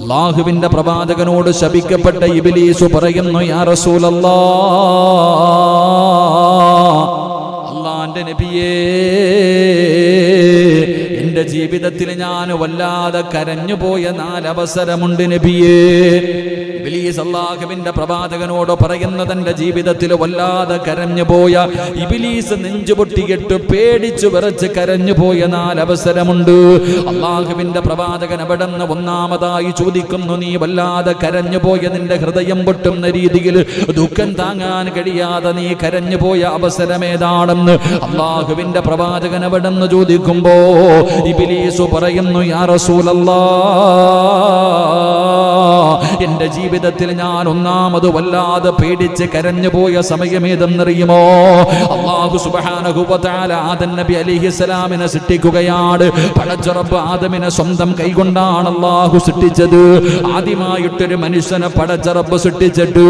അല്ലാഹുവിന്റെ പ്രവാചകനോട് ശപിക്കപ്പെട്ട ഇബ്ലീസ് പറയുന്നു, യാ റസൂലല്ലാഹ്, അല്ലാഹുവിന്റെ നബിയേ, എന്റെ ജീവിതത്തിൽ ഞാൻ വല്ലാതെ കരഞ്ഞുപോയ 4 അവസരമുണ്ട് നബിയേ. ഇബ്ലീസ് അല്ലാഹുവിന്റെ പ്രവാചകനോട് പറയുന്നത്, എന്റെ ജീവിതത്തിൽ വല്ലാതെ കരഞ്ഞുപോയ, ഇബ്ലീസ് നെഞ്ചുപൊട്ടിയിട്ട് പേടിച്ചു വിറച്ച് കരഞ്ഞുപോയ 4 അവസരമുണ്ട്. അല്ലാഹുവിന്റെ പ്രവാചകൻ അവിടെ നിന്ന് ഒന്നാമതായി ചോദിക്കുന്നു, നീ വല്ലാതെ കരഞ്ഞുപോയ, നിന്റെ ഹൃദയം പൊട്ടുന്ന രീതിയിൽ ദുഃഖം താങ്ങാൻ കഴിയാതെ നീ കരഞ്ഞുപോയ അവസരമേതാണെന്ന് അല്ലാഹുവിന്റെ പ്രവാചകൻ അവിടെ നിന്ന് ചോദിക്കുമ്പോ ഇബ്ലീസ് പറയുന്നു, യാ റസൂലല്ലാഹ്, എന്റെ ജീവിതത്തിൽ ഞാൻ ഒന്നാമത് വല്ലാതെ പേടിച്ച് കരഞ്ഞുപോയ സമയമേതെന്നറിയുമോ? അല്ലാഹു സുബ്ഹാനഹു വ തആല ആദം നബി അലൈഹിസ്സലാമിനെ സൃഷ്ടിക്കുകയാണ്. പടച്ച റബ്ബ് ആദമിനെ സ്വന്തം കൈകൊണ്ടാണ് അല്ലാഹു സൃഷ്ടിച്ചത്. ആദ്യമായിട്ടൊരു മനുഷ്യനെ പടച്ച റബ്ബ് സൃഷ്ടിച്ചിട്ട്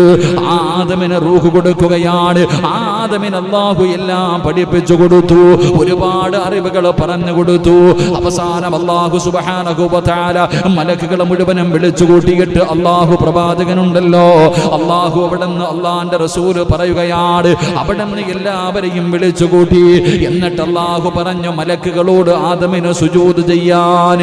ആദമിന് റൂഹ് കൊടുക്കുകയാണ്. ആദമിന് അല്ലാഹു എല്ലാം പഠിപ്പിച്ചു കൊടുത്തു, ഒരുപാട് അറിവുകൾ പറഞ്ഞു കൊടുത്തു. അവസാനം അല്ലാഹു സുബ്ഹാനഹു വ തആല മലക്കുകളെ മുഴുവനും വിളിച്ചു കൂട്ടിയിട്ട് അല്ലാഹു പ്രവാചകനുണ്ടല്ലോ, അല്ലാഹു അവിടുന്ന് അല്ലാഹുവിന്റെ റസൂൽ പറയുകയാണ്, അവിടുന്ന് എല്ലാവരെയും വിളിച്ചു കൂട്ടി. എന്നിട്ട് അല്ലാഹു പറഞ്ഞു മലക്കുകളോട് ആദമിന് സുജൂദ് ചെയ്യാൻ,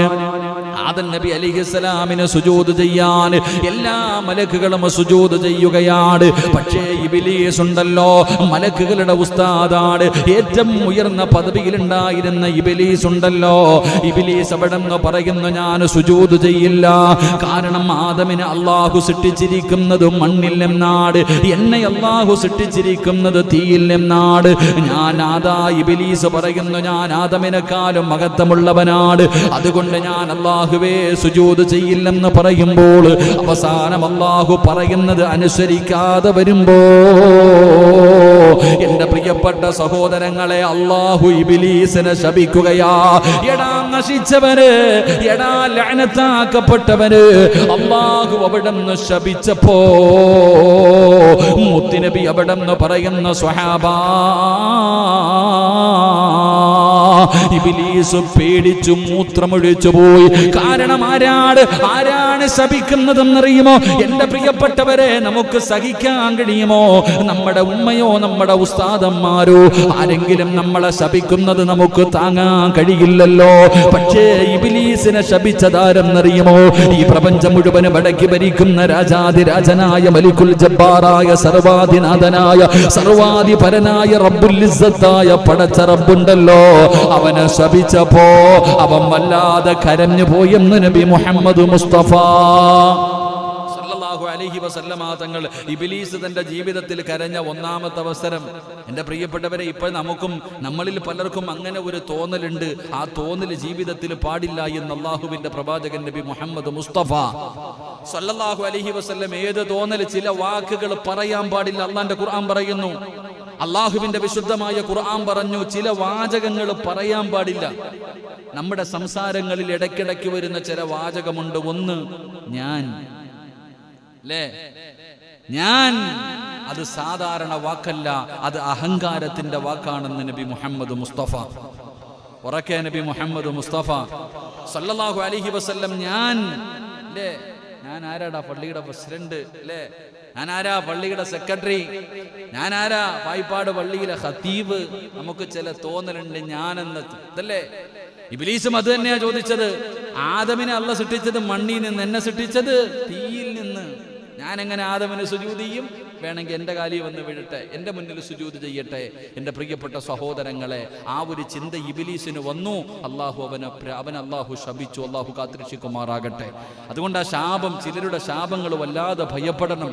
ആദം നബി അലൈഹിസ്സലാമിന് സുജൂദ് ചെയ്യാൻ എല്ലാ മലക്കുകളും സുജൂദ് ചെയ്യുകയാണ്. പക്ഷേ ഇബ്ലീസ് ഉണ്ടല്ലോ, മലക്കുകളുടെ ഉസ്താദാണ്, ഏറ്റവും ഉയർന്ന പദവിയിലുണ്ടായിരുന്ന ഇബ്ലീസ് ഉണ്ടല്ലോ, ഇബ്ലീസ് അവിടെ നിന്ന് പറയുന്നു, ഞാൻ സുജൂദ് ചെയ്യില്ല. കാരണം ആദമിനെ അല്ലാഹു സൃഷ്ടിച്ചിരിക്കുന്നത് മണ്ണിൽ നിന്നാണ്, എന്നെ അല്ലാഹു സൃഷ്ടിച്ചിരിക്കുന്നത് തീയിൽ നിന്നാണ്. ഇബ്ലീസ് പറയുന്നു, ഞാൻ ആദമിനെക്കാളും മഹത്വമുള്ളവനാണ്, അതുകൊണ്ട് ഞാൻ അല്ലാഹുവേ സുജൂദ് ചെയ്യില്ലെന്ന് പറയുമ്പോൾ അവസാനം അല്ലാഹു പറയുന്നത് അനുസരിക്കാതെ വരുമ്പോ എന്റെ പ്രിയപ്പെട്ട സഹോദരങ്ങളെ, അല്ലാഹു ഇബ്ലീസിനെ ശപിക്കുകയാ. എടാ നശിച്ചവന്, എടാ ലഅനത്താക്കപ്പെട്ടവന്, അല്ലാഹു അവിടുന്ന് ശപിച്ചപ്പോ മുത്തുനബി അവിടുന്ന് പറയുന്ന സ്വഹാബാ, ഇബ്ലീസ് പേടിച്ചു മൂത്രമൊഴിച്ചു പോയി. കാരണം ആരാണ് ശപിക്കുന്നതെന്നറിയുമോ? എന്റെ പ്രിയപ്പെട്ടവരെ, നമുക്ക് സഹിക്കാൻ കഴിയുമോ? നമ്മുടെ ഉമ്മയോ നമ്മുടെ ഉസ്താദന്മാരോ ആരെങ്കിലും നമ്മളെ ശപിക്കുന്നത് നമുക്ക് താങ്ങാൻ കഴിയില്ലല്ലോ. പക്ഷേ ഇബ്ലീസിനെ ശപിച്ചതാരെന്നറിയുമോ? ഈ പ്രപഞ്ചം മുഴുവനും അടക്കി ഭരിക്കുന്ന രാജാതിരാജനായ മലിക്കുൽ ജബ്ബാറായ സർവാധിനാഥനായ സർവാധിപരനായ റബ്ബുൽ ഇസ്സത്തായ പടച്ച റബ്ബുണ്ടല്ലോ, അവനെ ശപിച്ചപ്പോ അവൻ വല്ലാതെ കരഞ്ഞു പോയെന്ന് നബി മുഹമ്മദ് മുസ്തഫ സല്ലല്ലാഹു അലൈഹി വസല്ലമ തങ്ങൾ. ഇബ്ലീസ് തന്റെ ജീവിതത്തിൽ കരഞ്ഞ 1ാമത്തെ അവസരം. എന്റെ പ്രിയപ്പെട്ടവരെ, ഇപ്പോൾ നമ്മളിൽ പലർക്കും അങ്ങനെ ഒരു തോന്നലുണ്ട്. ആ തോന്നൽ ജീവിതത്തിൽ പാടില്ല എന്ന് അല്ലാഹുവിന്റെ പ്രവാചകൻ നബി മുഹമ്മദ് മുസ്തഫ സല്ലല്ലാഹു അലൈഹി വസല്ലം ഏത് തോന്നൽ? ചില വാക്കുകൾ പറയാൻ പാടില്ല. അല്ലാഹുവിന്റെ ഖുർആൻ പറയുന്നു, അല്ലാഹുവിന്റെ വിശുദ്ധമായ ഖുർആൻ പറഞ്ഞു, ചില വാചകങ്ങൾ പറയാൻ പാടില്ല. നമ്മുടെ സംസാരങ്ങളിൽ ഇടയ്ക്കിടയ്ക്ക് വരുന്ന ചില വാചകമുണ്ട്. ഒന്ന്, ഞാൻ, അല്ലേ? ഞാൻ, അത് സാധാരണ വാക്കല്ല, അത് അഹങ്കാരത്തിന്റെ വാക്കാണെന്ന് നബി മുഹമ്മദ് മുസ്തഫ ഉറക്കെ നബി മുഹമ്മദ് മുസ്തഫ സല്ലല്ലാഹു അലൈഹി വസല്ലം. ഞാൻ, അല്ലേ? ഞാൻ ആരാടാ? പള്ളിയുടെ പ്രസിഡന്റ്, അല്ലേ? ഞാൻ ആരാ? പള്ളിയുടെ സെക്രട്ടറി. ഞാൻ ആരാ? പായിപ്പാട് പള്ളിയിലെ ഖതീബ്. നമുക്ക് ചില തോന്നലുണ്ട് ഞാനെന്ന്, ഇതല്ലേ? ഇബ്ലീസും അത് തന്നെയാ ചോദിച്ചത്. ആദമിനെ അല്ലാഹു സൃഷ്ടിച്ചത് മണ്ണിൽ നിന്ന്, എന്നെ സൃഷ്ടിച്ചത് തീയിൽ നിന്ന്. ഞാൻ എങ്ങനെ ആദമിന് സുജൂദ് ചെയ്യും? വേണമെങ്കിൽ എൻ്റെ കാലിൽ വന്ന് വീഴട്ടെ, എൻ്റെ മുന്നിൽ സുജൂദ് ചെയ്യട്ടെ. എൻ്റെ പ്രിയപ്പെട്ട സഹോദരങ്ങളെ, ആ ഒരു ചിന്ത ഇബ്ലീസിന് വന്നു. അവൻ അല്ലാഹു ശപിച്ചു. അല്ലാഹു കാത്തിരക്ഷിക്കുമാറാകട്ടെ. അതുകൊണ്ട് ആ ശാപം, ചിലരുടെ ശാപങ്ങൾ വല്ലാതെ ഭയപ്പെടണം.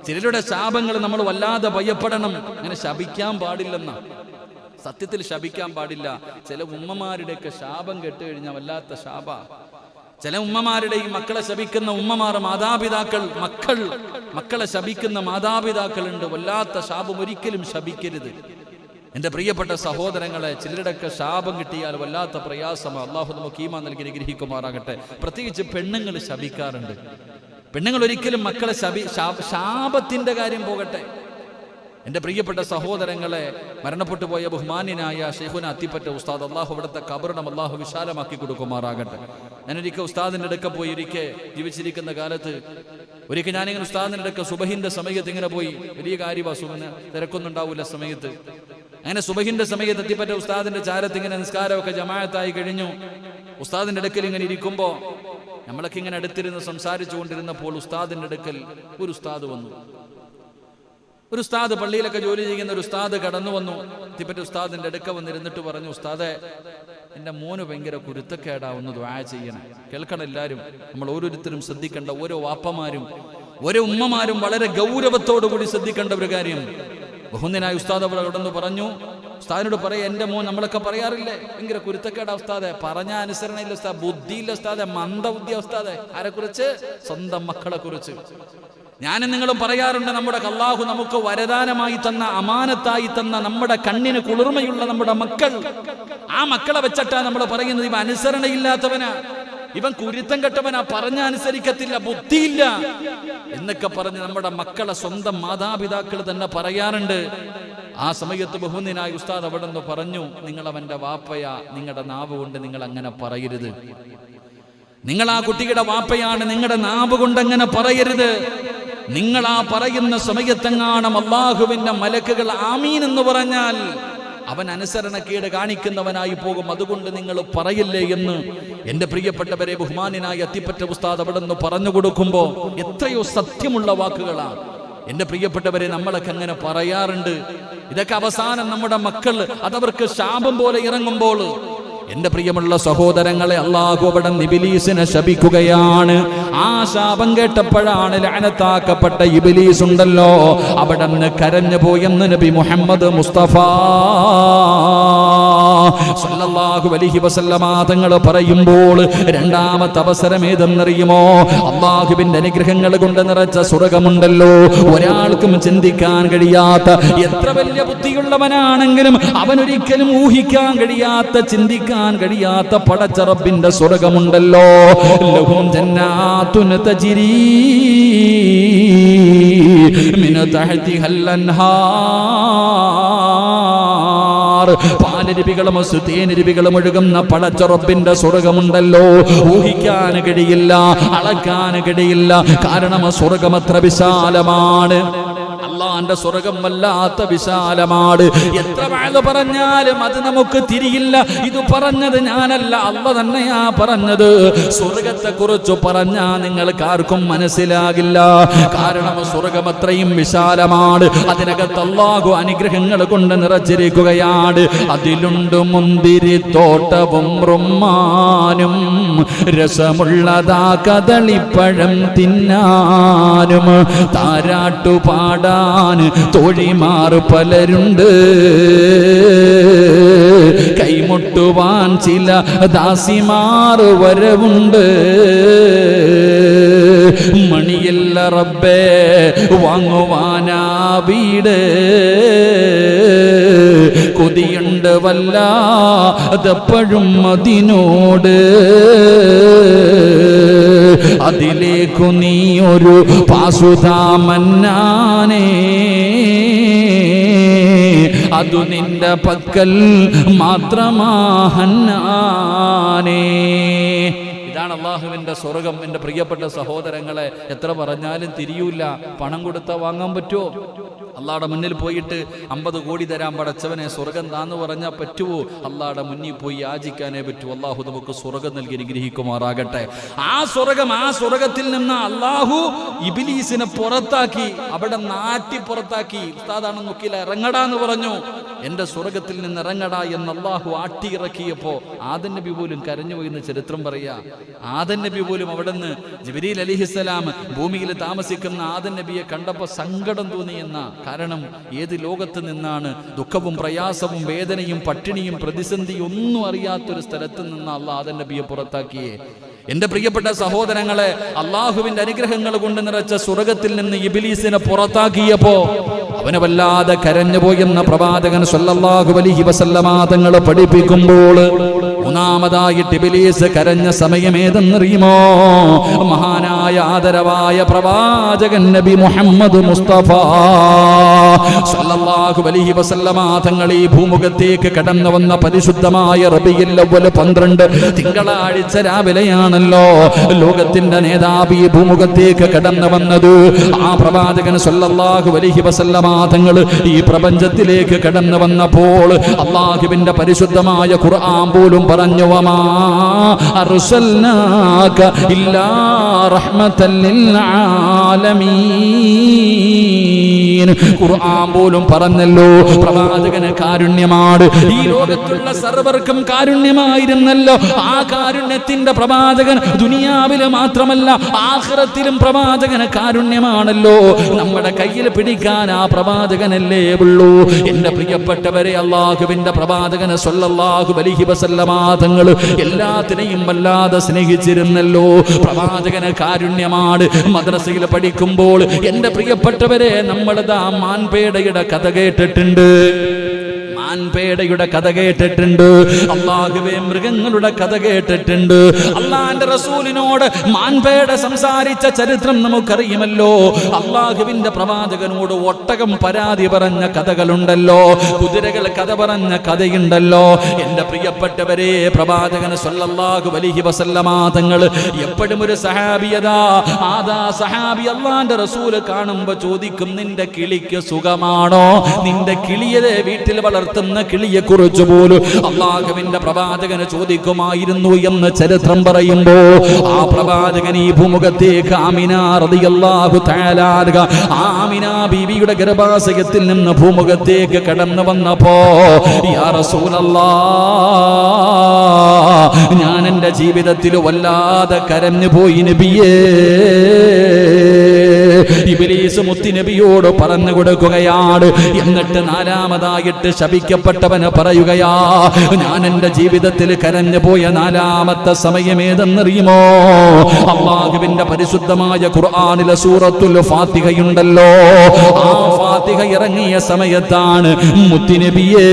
ചിലരുടെ ശാപങ്ങൾ നമ്മൾ വല്ലാതെ ഭയപ്പെടണം. അങ്ങനെ ശപിക്കാൻ പാടില്ലെന്ന, സത്യത്തിൽ ശപിക്കാൻ പാടില്ല. ചില ഉമ്മമാരുടെയൊക്കെ ശാപം കേട്ടുകഴിഞ്ഞാൽ വല്ലാത്ത ശാപ. ചില ഉമ്മമാരുടെയും മക്കളെ ശപിക്കുന്ന ഉമ്മമാർ, മാതാപിതാക്കൾ, മക്കളെ ശപിക്കുന്ന മാതാപിതാക്കളുണ്ട്. വല്ലാത്ത ശാപം. ഒരിക്കലും ശപിക്കരുത്. എൻ്റെ പ്രിയപ്പെട്ട സഹോദരങ്ങളെ, ചിലരുടെയൊക്കെ ശാപം കിട്ടിയാൽ വല്ലാത്ത പ്രയാസമാണ്. അല്ലാഹു നമുക്ക് ഈമാൻ നൽകി അനുഗ്രഹിക്കുമാറാകട്ടെ. പ്രത്യേകിച്ച് പെണ്ണുങ്ങൾ ശപിക്കാറുണ്ട്. പെണ്ണുങ്ങൾ ഒരിക്കലും മക്കളെ ശാപത്തിന്റെ കാര്യം പോകട്ടെ, എൻ്റെ പ്രിയപ്പെട്ട സഹോദരങ്ങളെ, മരണപ്പെട്ടു പോയ ബഹുമാന്യനായ ശൈഖുന അത്തിപ്പറ്റ ഉസ്താദ്, അള്ളാഹു അവിടുത്തെ ഖബറിടം അള്ളാഹു വിശാലമാക്കി കൊടുക്കുമാറാകട്ടെ. ഞാനൊരിക്കൽ ഉസ്താദിൻ്റെ അടുക്ക പോയി, ഒരിക്കൽ ജീവിച്ചിരിക്കുന്ന കാലത്ത് ഒരിക്കൽ ഞാനിങ്ങനെ ഉസ്താദിൻ്റെ അടുക്ക സുബഹിന്റെ സമയത്ത് ഇങ്ങനെ പോയി. വലിയ കാര്യവാസുവിന് തിരക്കൊന്നും ഉണ്ടാവില്ല സമയത്ത്. അങ്ങനെ സുബഹിന്റെ സമയത്ത് എത്തിപ്പറ്റ ഉസ്താദിന്റെ ചാരത്ത് ഇങ്ങനെ നിസ്കാരമൊക്കെ ജമാഅത്തായി കഴിഞ്ഞു. ഉസ്താദിന്റെ അടുക്കൽ ഇങ്ങനെ ഇരിക്കുമ്പോൾ നമ്മളൊക്കെ ഇങ്ങനെ അടുത്തിരുന്ന് സംസാരിച്ചു കൊണ്ടിരുന്നപ്പോൾ ഉസ്താദിന്റെ അടുക്കൽ ഒരു ഉസ്താദ് വന്നു. ഒരു ഉസ്താദ്, പള്ളിയിലൊക്കെ ജോലി ചെയ്യുന്ന ഒരു ഉസ്താദ് കടന്നു വന്നു. എത്തിപ്പറ്റ ഉസ്താദിന്റെ അടുക്ക വന്നിരുന്നിട്ട് പറഞ്ഞു, ഉസ്താദെ, എൻ്റെ മോന് ഭയങ്കര കുരുത്തക്കേടാവുന്ന ദുആ ചെയ്യണം. കേൾക്കണം എല്ലാവരും, നമ്മൾ ഓരോരുത്തരും ശ്രദ്ധിക്കേണ്ട, ഓരോ വാപ്പമാരും ഓരോ ഉമ്മമാരും വളരെ ഗൗരവത്തോടു കൂടി ശ്രദ്ധിക്കേണ്ട ഒരു കാര്യം. ബഹുന്ദനായ ഉസ്താദ് അവിടെ കടന്നു പറഞ്ഞു, ഉസ്താദിനോട് പറയാം, എൻ്റെ മോൻ, നമ്മളൊക്കെ പറയാറില്ലേ ഭയങ്കര കുരുത്തക്കേടാ ഉസ്താദെ, പറഞ്ഞ അനുസരണയില്ല ഉസ്താദ്, ബുദ്ധിയില്ല ഉസ്താദെ, മന്ദബുദ്ധിയ ഉസ്താദെ. ആരെക്കുറിച്ച്? സ്വന്തം മക്കളെ കുറിച്ച്. ഞാനും നിങ്ങളും പറയാറുണ്ട്, നമ്മുടെ അല്ലാഹു നമുക്ക് വരദാനമായി തന്ന, അമാനത്തായി തന്ന, നമ്മുടെ കണ്ണിന് കുളിർമയുള്ള നമ്മുടെ മക്കൾ, ആ മക്കളെ വെച്ചിട്ടാ നമ്മൾ പറയുന്നത്, ഇവൻ അനുസരണയില്ലാത്തവനാ, ഇവൻ കുരുത്തം കെട്ടവനാ, പറഞ്ഞ അനുസരിക്കത്തില്ല, ബുദ്ധിയില്ല എന്നൊക്കെ പറഞ്ഞ് നമ്മുടെ മക്കളെ സ്വന്തം മാതാപിതാക്കൾ തന്നെ പറയാറുണ്ട്. ആ സമയത്ത് ബഹുന്ദനായ ഉസ്താദ് അവിടെ നിന്ന് പറഞ്ഞു, നിങ്ങൾ അവന്റെ വാപ്പയാ, നിങ്ങളുടെ നാവ് കൊണ്ട് നിങ്ങൾ അങ്ങനെ പറയരുത്. നിങ്ങൾ ആ കുട്ടിയുടെ വാപ്പയാണ്, നിങ്ങളുടെ നാവ് കൊണ്ട് അങ്ങനെ പറയരുത്. നിങ്ങൾ ആ പറയുന്ന സമയത്തെങ്ങാണം അല്ലാഹുവിന്റെ മലക്കുകൾ ആമീൻ എന്ന് പറഞ്ഞാൽ അവൻ അനുസരണക്കേട് കാണിക്കുന്നവനായി പോകും. അതുകൊണ്ട് നിങ്ങൾ പറയില്ലേ എന്ന് എൻ്റെ പ്രിയപ്പെട്ടവരെ, ബഹുമാന്യനായ അത്തിപ്പറ്റ ഉസ്താദ് അവിടെ നിന്ന് പറഞ്ഞു കൊടുക്കുമ്പോ എത്രയോ സത്യമുള്ള വാക്കുകളാണ്. എൻ്റെ പ്രിയപ്പെട്ടവരെ, നമ്മളൊക്കെ അങ്ങനെ പറയാറുണ്ട്. ഇതൊക്കെ അവസാനം നമ്മുടെ മക്കൾ അതവർക്ക് ശാപം പോലെ ഇറങ്ങുമ്പോൾ, എന്റെ പ്രിയമുള്ള സഹോദരങ്ങളെ, അല്ലാഹു അവിടെ ഇബ്ലീസിനെ ശപിക്കുകയാണ്. ആ ശാപം കേട്ടപ്പോഴാണ് ലഅനത്താക്കപ്പെട്ട ഇബ്ലീസ് ഉണ്ടല്ലോ, അവിടെ നിന്ന് കരഞ്ഞു പോയെന്ന് നബി മുഹമ്മദ് മുസ്തഫ സല്ലല്ലാഹു അലൈഹി വസല്ലമ തങ്ങൾ പറയുമ്പോൾ രണ്ടാമത്തെ അവസരം ഏതെന്നറിയുമോ? അല്ലാഹുവിന്റെ അനുഗ്രഹങ്ങൾ കൊണ്ട് നിറച്ച സ്വർഗ്ഗമുണ്ടല്ലോ, ഒരാൾക്കും ചിന്തിക്കാൻ കഴിയാത്ത, എത്ര വലിയ ബുദ്ധിയുള്ളവനാണെങ്കിലും അവനൊരിക്കലും ഊഹിക്കാൻ കഴിയാത്ത, ചിന്തിക്കാൻ കഴിയാത്ത പടച്ച റബ്ബിന്റെ സ്വർഗ്ഗമുണ്ടല്ലോ. ലഹും ജന്നാത്തുൻ തജ്രീ മിൻ തഹ്തിഹൽ അൻഹാർ, പാലരുവികളും തേനരുവികളും ഒഴുകുന്ന പടച്ച റബ്ബിന്റെ സ്വർഗ്ഗമുണ്ടല്ലോ. ഊഹിക്കാൻ കഴിയില്ല, അളക്കാൻ കഴിയില്ല. കാരണം സ്വർഗ്ഗം അത്ര വിശാലമാണ്. അല്ലാഹുവിന്റെ സ്വർഗ്ഗം വല്ലാത്ത വിശാലമാണ്. എത്ര വഅദ് പറഞ്ഞാലും അത് നമുക്ക് തിരിയില്ല. ഇത് പറഞ്ഞത് ഞാനല്ല, അല്ലാഹു തന്നെയാ പറഞ്ഞത്. സ്വർഗ്ഗത്തെ കുറിച്ച് പറഞ്ഞാൽ നിങ്ങൾക്ക് ആർക്കും മനസ്സിലാകില്ല. കാരണം സ്വർഗ്ഗം അത്രയും വിശാലമാണ്. അതിനകത്ത് അല്ലാഹു അനുഗ്രഹങ്ങൾ കൊണ്ട് നിറച്ചിരിക്കുകയാണ്. അതിലുണ്ട് മുന്തിരിത്തോട്ടവും റുമ്മാനും, രസമുള്ളതാ കദളിപ്പഴം തിന്നാനും, താരാട്ടുപാടാൻ തോഴിമാർ പലരുണ്ട്, കൈമുട്ടുവാൻ ചില ദാസിമാർ വരവുണ്ട്. മണിയല്ല റബ്ബേ വാങ്ങുവാനാ വീട്, കൊതിയുണ്ട് വല്ലാതെപ്പോഴും അതിനോട്. അതിലേക്കു നീ ഒരു പാസുതാ മന്നാനേ, അതു നിന്റെ പക്കൽ മാത്രമാ ഹന്നാനേ. ഇതാണ് അല്ലാഹുവിന്റെ സ്വർഗ്ഗം. എൻ്റെ പ്രിയപ്പെട്ട സഹോദരങ്ങളെ, എത്ര പറഞ്ഞാലും തിരിയൂല. പണം കൊടുത്താൽ വാങ്ങാൻ പറ്റുമോ? അള്ളാഹുടെ മുന്നിൽ പോയിട്ട് 50 കോടി തരാൻ പടച്ചവനെ സ്വർഗം താന്ന് പറഞ്ഞാൽ പറ്റുമോ? അള്ളാഹുടെ മുന്നിൽ പോയി യാചിക്കാനേ പറ്റൂ. അള്ളാഹു നമുക്ക് സ്വർഗം നൽകി അനുഗ്രഹിക്കുമാറാകട്ടെ. ആ സ്വർഗത്തിൽ നിന്ന് അള്ളാഹു ഇബ്ലീസിനെ പുറത്താക്കി, അവിടെ നാട്ടി പുറത്താക്കി. ഉസ്താദാണ് നോക്കിയില്ല, ഇറങ്ങടാന്ന് പറഞ്ഞു. എൻ്റെ സ്വർഗത്തിൽ നിന്ന് ഇറങ്ങടാ എന്ന് അള്ളാഹു ആട്ടിയിറക്കിയപ്പോ ആദം നബി പോലും കരഞ്ഞുപോയി എന്ന് ചരിത്രം പറയാ. ആദം നബി പോലും അവിടെ നിന്ന് ജിബ്രീൽ അലൈഹിസ്സലാം ഭൂമിയിൽ താമസിക്കുന്ന ആദം നബിയെ കണ്ടപ്പോൾ സങ്കടം തോന്നിയെന്ന. കാരണം ഏത് ലോകത്ത് നിന്നാണ് ദുഃഖവും പ്രയാസവും വേദനയും പട്ടിണിയും പ്രതിസന്ധിയും ഒന്നും അറിയാത്തൊരു സ്ഥലത്ത് നിന്ന് അള്ളാഹ് ആദം നബിയെ പുറത്താക്കിയേ. എന്റെ പ്രിയപ്പെട്ട സഹോദരങ്ങളെ, അള്ളാഹുവിന്റെ അനുഗ്രഹങ്ങൾ കൊണ്ട് നിറച്ച സ്വർഗത്തിൽ നിന്ന് ഇബ്ലീസിനെ പുറത്താക്കിയപ്പോ അവനെ വല്ലാതെ കരഞ്ഞുപോയെന്ന പ്രവാചകൻ സല്ലല്ലാഹു അലൈഹി വസല്ലമ തങ്ങൾ പഠിപ്പിക്കുമ്പോൾ മൂന്നാമതായിട്ട് ഇബ്ലീസ് കരഞ്ഞ സമയം ഏതെന്നറിയുമോ? മഹാനായ മഹാനായ ആദരവായ പ്രവാചകൻ നബി മുഹമ്മദ് മുസ്തഫ സല്ലല്ലാഹു അലൈഹി വസല്ലമ തങ്ങൾ ഈ ഭൂമുഖത്തേക്ക് കടന്നു വന്ന പരിശുദ്ധമായ റബീഉൽ അവ്വൽ 12 തിങ്കളാഴ്ച രാവിലെയാണല്ലോ ലോകത്തിന്റെ നേതാവ് ഈ ഭൂമുഖത്തേക്ക് കടന്നു വന്നത്. ആ പ്രവാചകൻ സല്ലല്ലാഹു അലൈഹി വസല്ലമ തങ്ങൾ ഈ പ്രപഞ്ചത്തിലേക്ക് കടന്നു വന്നപ്പോൾ അല്ലാഹുവിന്റെ പരിശുദ്ധമായ ഖുർആൻ പോലും പറഞ്ഞു വമാ അർസൽനാക ഇല്ലാ റഹ്മത്തൻ ലിൽ ആലമീൻ. ഖുർആൻ പോലും പറഞ്ഞല്ലോ പ്രവാചകന് കാരുണ്യമാണ്. ഈ ലോകത്തുള്ള സർവർക്കും കാരുണ്യമായിരുന്നല്ലോ. ആ കാരുണ്യത്തിന്റെ പ്രവാചകൻ ദുനിയാവിലെ മാത്രമല്ല ആഖിറത്തിലും പ്രവാചകന് കാരുണ്യമാണല്ലോ. നമ്മുടെ കയ്യിൽ പിടിക്കാൻ ആ പ്രവാചകനല്ലേ ഉള്ളൂ. എന്റെ പ്രിയപ്പെട്ടവരെ, അല്ലാഹുവിന്റെ പ്രവാചകന് സ്വല്ലല്ലാഹു അലൈഹി വസല്ലമ തങ്ങൾ എല്ലാത്തിനെയും വല്ലാതെ സ്നേഹിച്ചിരുന്നല്ലോ. പ്രവാചകന് കാരുണ്യമാണ്. മദ്രസയിൽ പഠിക്കുമ്പോൾ എന്റെ പ്രിയപ്പെട്ടവരെ നമ്മളിതാ മാൻപേടയുടെ കഥ കേട്ടിട്ടുണ്ട്. മാൻപേടയുടെ കഥ കേട്ടിട്ടുണ്ട്. അല്ലാഹുവേ മൃഗങ്ങളുടെ കഥ കേട്ടിട്ടുണ്ട്. അല്ലാഹുവിന്റെ റസൂലിനോട് മാൻപേട സംസാരിച്ച ചരിത്രം നമുക്കറിയുമല്ലോ. അല്ലാഹുവിന്റെ പ്രവാചകനോട് ഒട്ടകം പരാതി പറഞ്ഞ കഥകളുണ്ടല്ലോ. കുതിരകൾ കഥ പറഞ്ഞ കഥയുണ്ടല്ലോ. എന്റെ പ്രിയപ്പെട്ടവരെ, പ്രവാചകൻ സല്ലല്ലാഹു അലൈഹി വസല്ലമ തങ്ങൾ എപ്പോഴും ഒരു സഹാബിയതാ ആദാ സഹാബി അല്ലാഹുവിന്റെ റസൂൽ കാണുമ്പോ ചോദിക്കും, നിന്റെ കിളിക്ക് സുഖമാണോ? നിന്റെ കിളിയെ വീട്ടിൽ വളർത്തുന്ന കിളിയെ കുറിച്ച് പോലും അല്ലാഹുവിന്റെ പ്രവാചകന് ചോദിക്കുമായിരുന്നു എന്ന് ചരിത്രം പറയുമ്പോ ആ പ്രവാചകൻ ഈ ഭൂമുഖത്തേക്ക് ആമിന റളിയല്ലാഹു തആല ആമിന ബീവിയുടെ ഗർഭാശയത്തിൽ നിന്ന് ഭൂമുഖത്തേക്ക് കടന്നു വന്നപ്പോ യാ റസൂലല്ലാഹ്, ഞാൻ എൻ്റെ ജീവിതത്തിൽ വല്ലാതെ കരഞ്ഞു പോയി നബിയേ. ഇബ്ലീസ് മുത്തി നബിയോട് പറഞ്ഞു കൊടുക്കുകയാണ്. എന്നിട്ട് നാലാമതായിട്ട് ശപിക്കപ്പെട്ടവന് പറയുകയാ, ഞാൻ എൻ്റെ ജീവിതത്തിൽ കരഞ്ഞു പോയ നാലാമത്തെ സമയം ഏതെന്നറിയുമോ? അല്ലാഹുവിന്റെ പരിശുദ്ധമായ ഖുർആനിലെ സൂറത്തുൽ ഫാത്തിഹയുണ്ടല്ലോ. ആ ഫാത്തിഹ ഇറങ്ങിയ സമയത്താണ് മുത്തി നബിയേ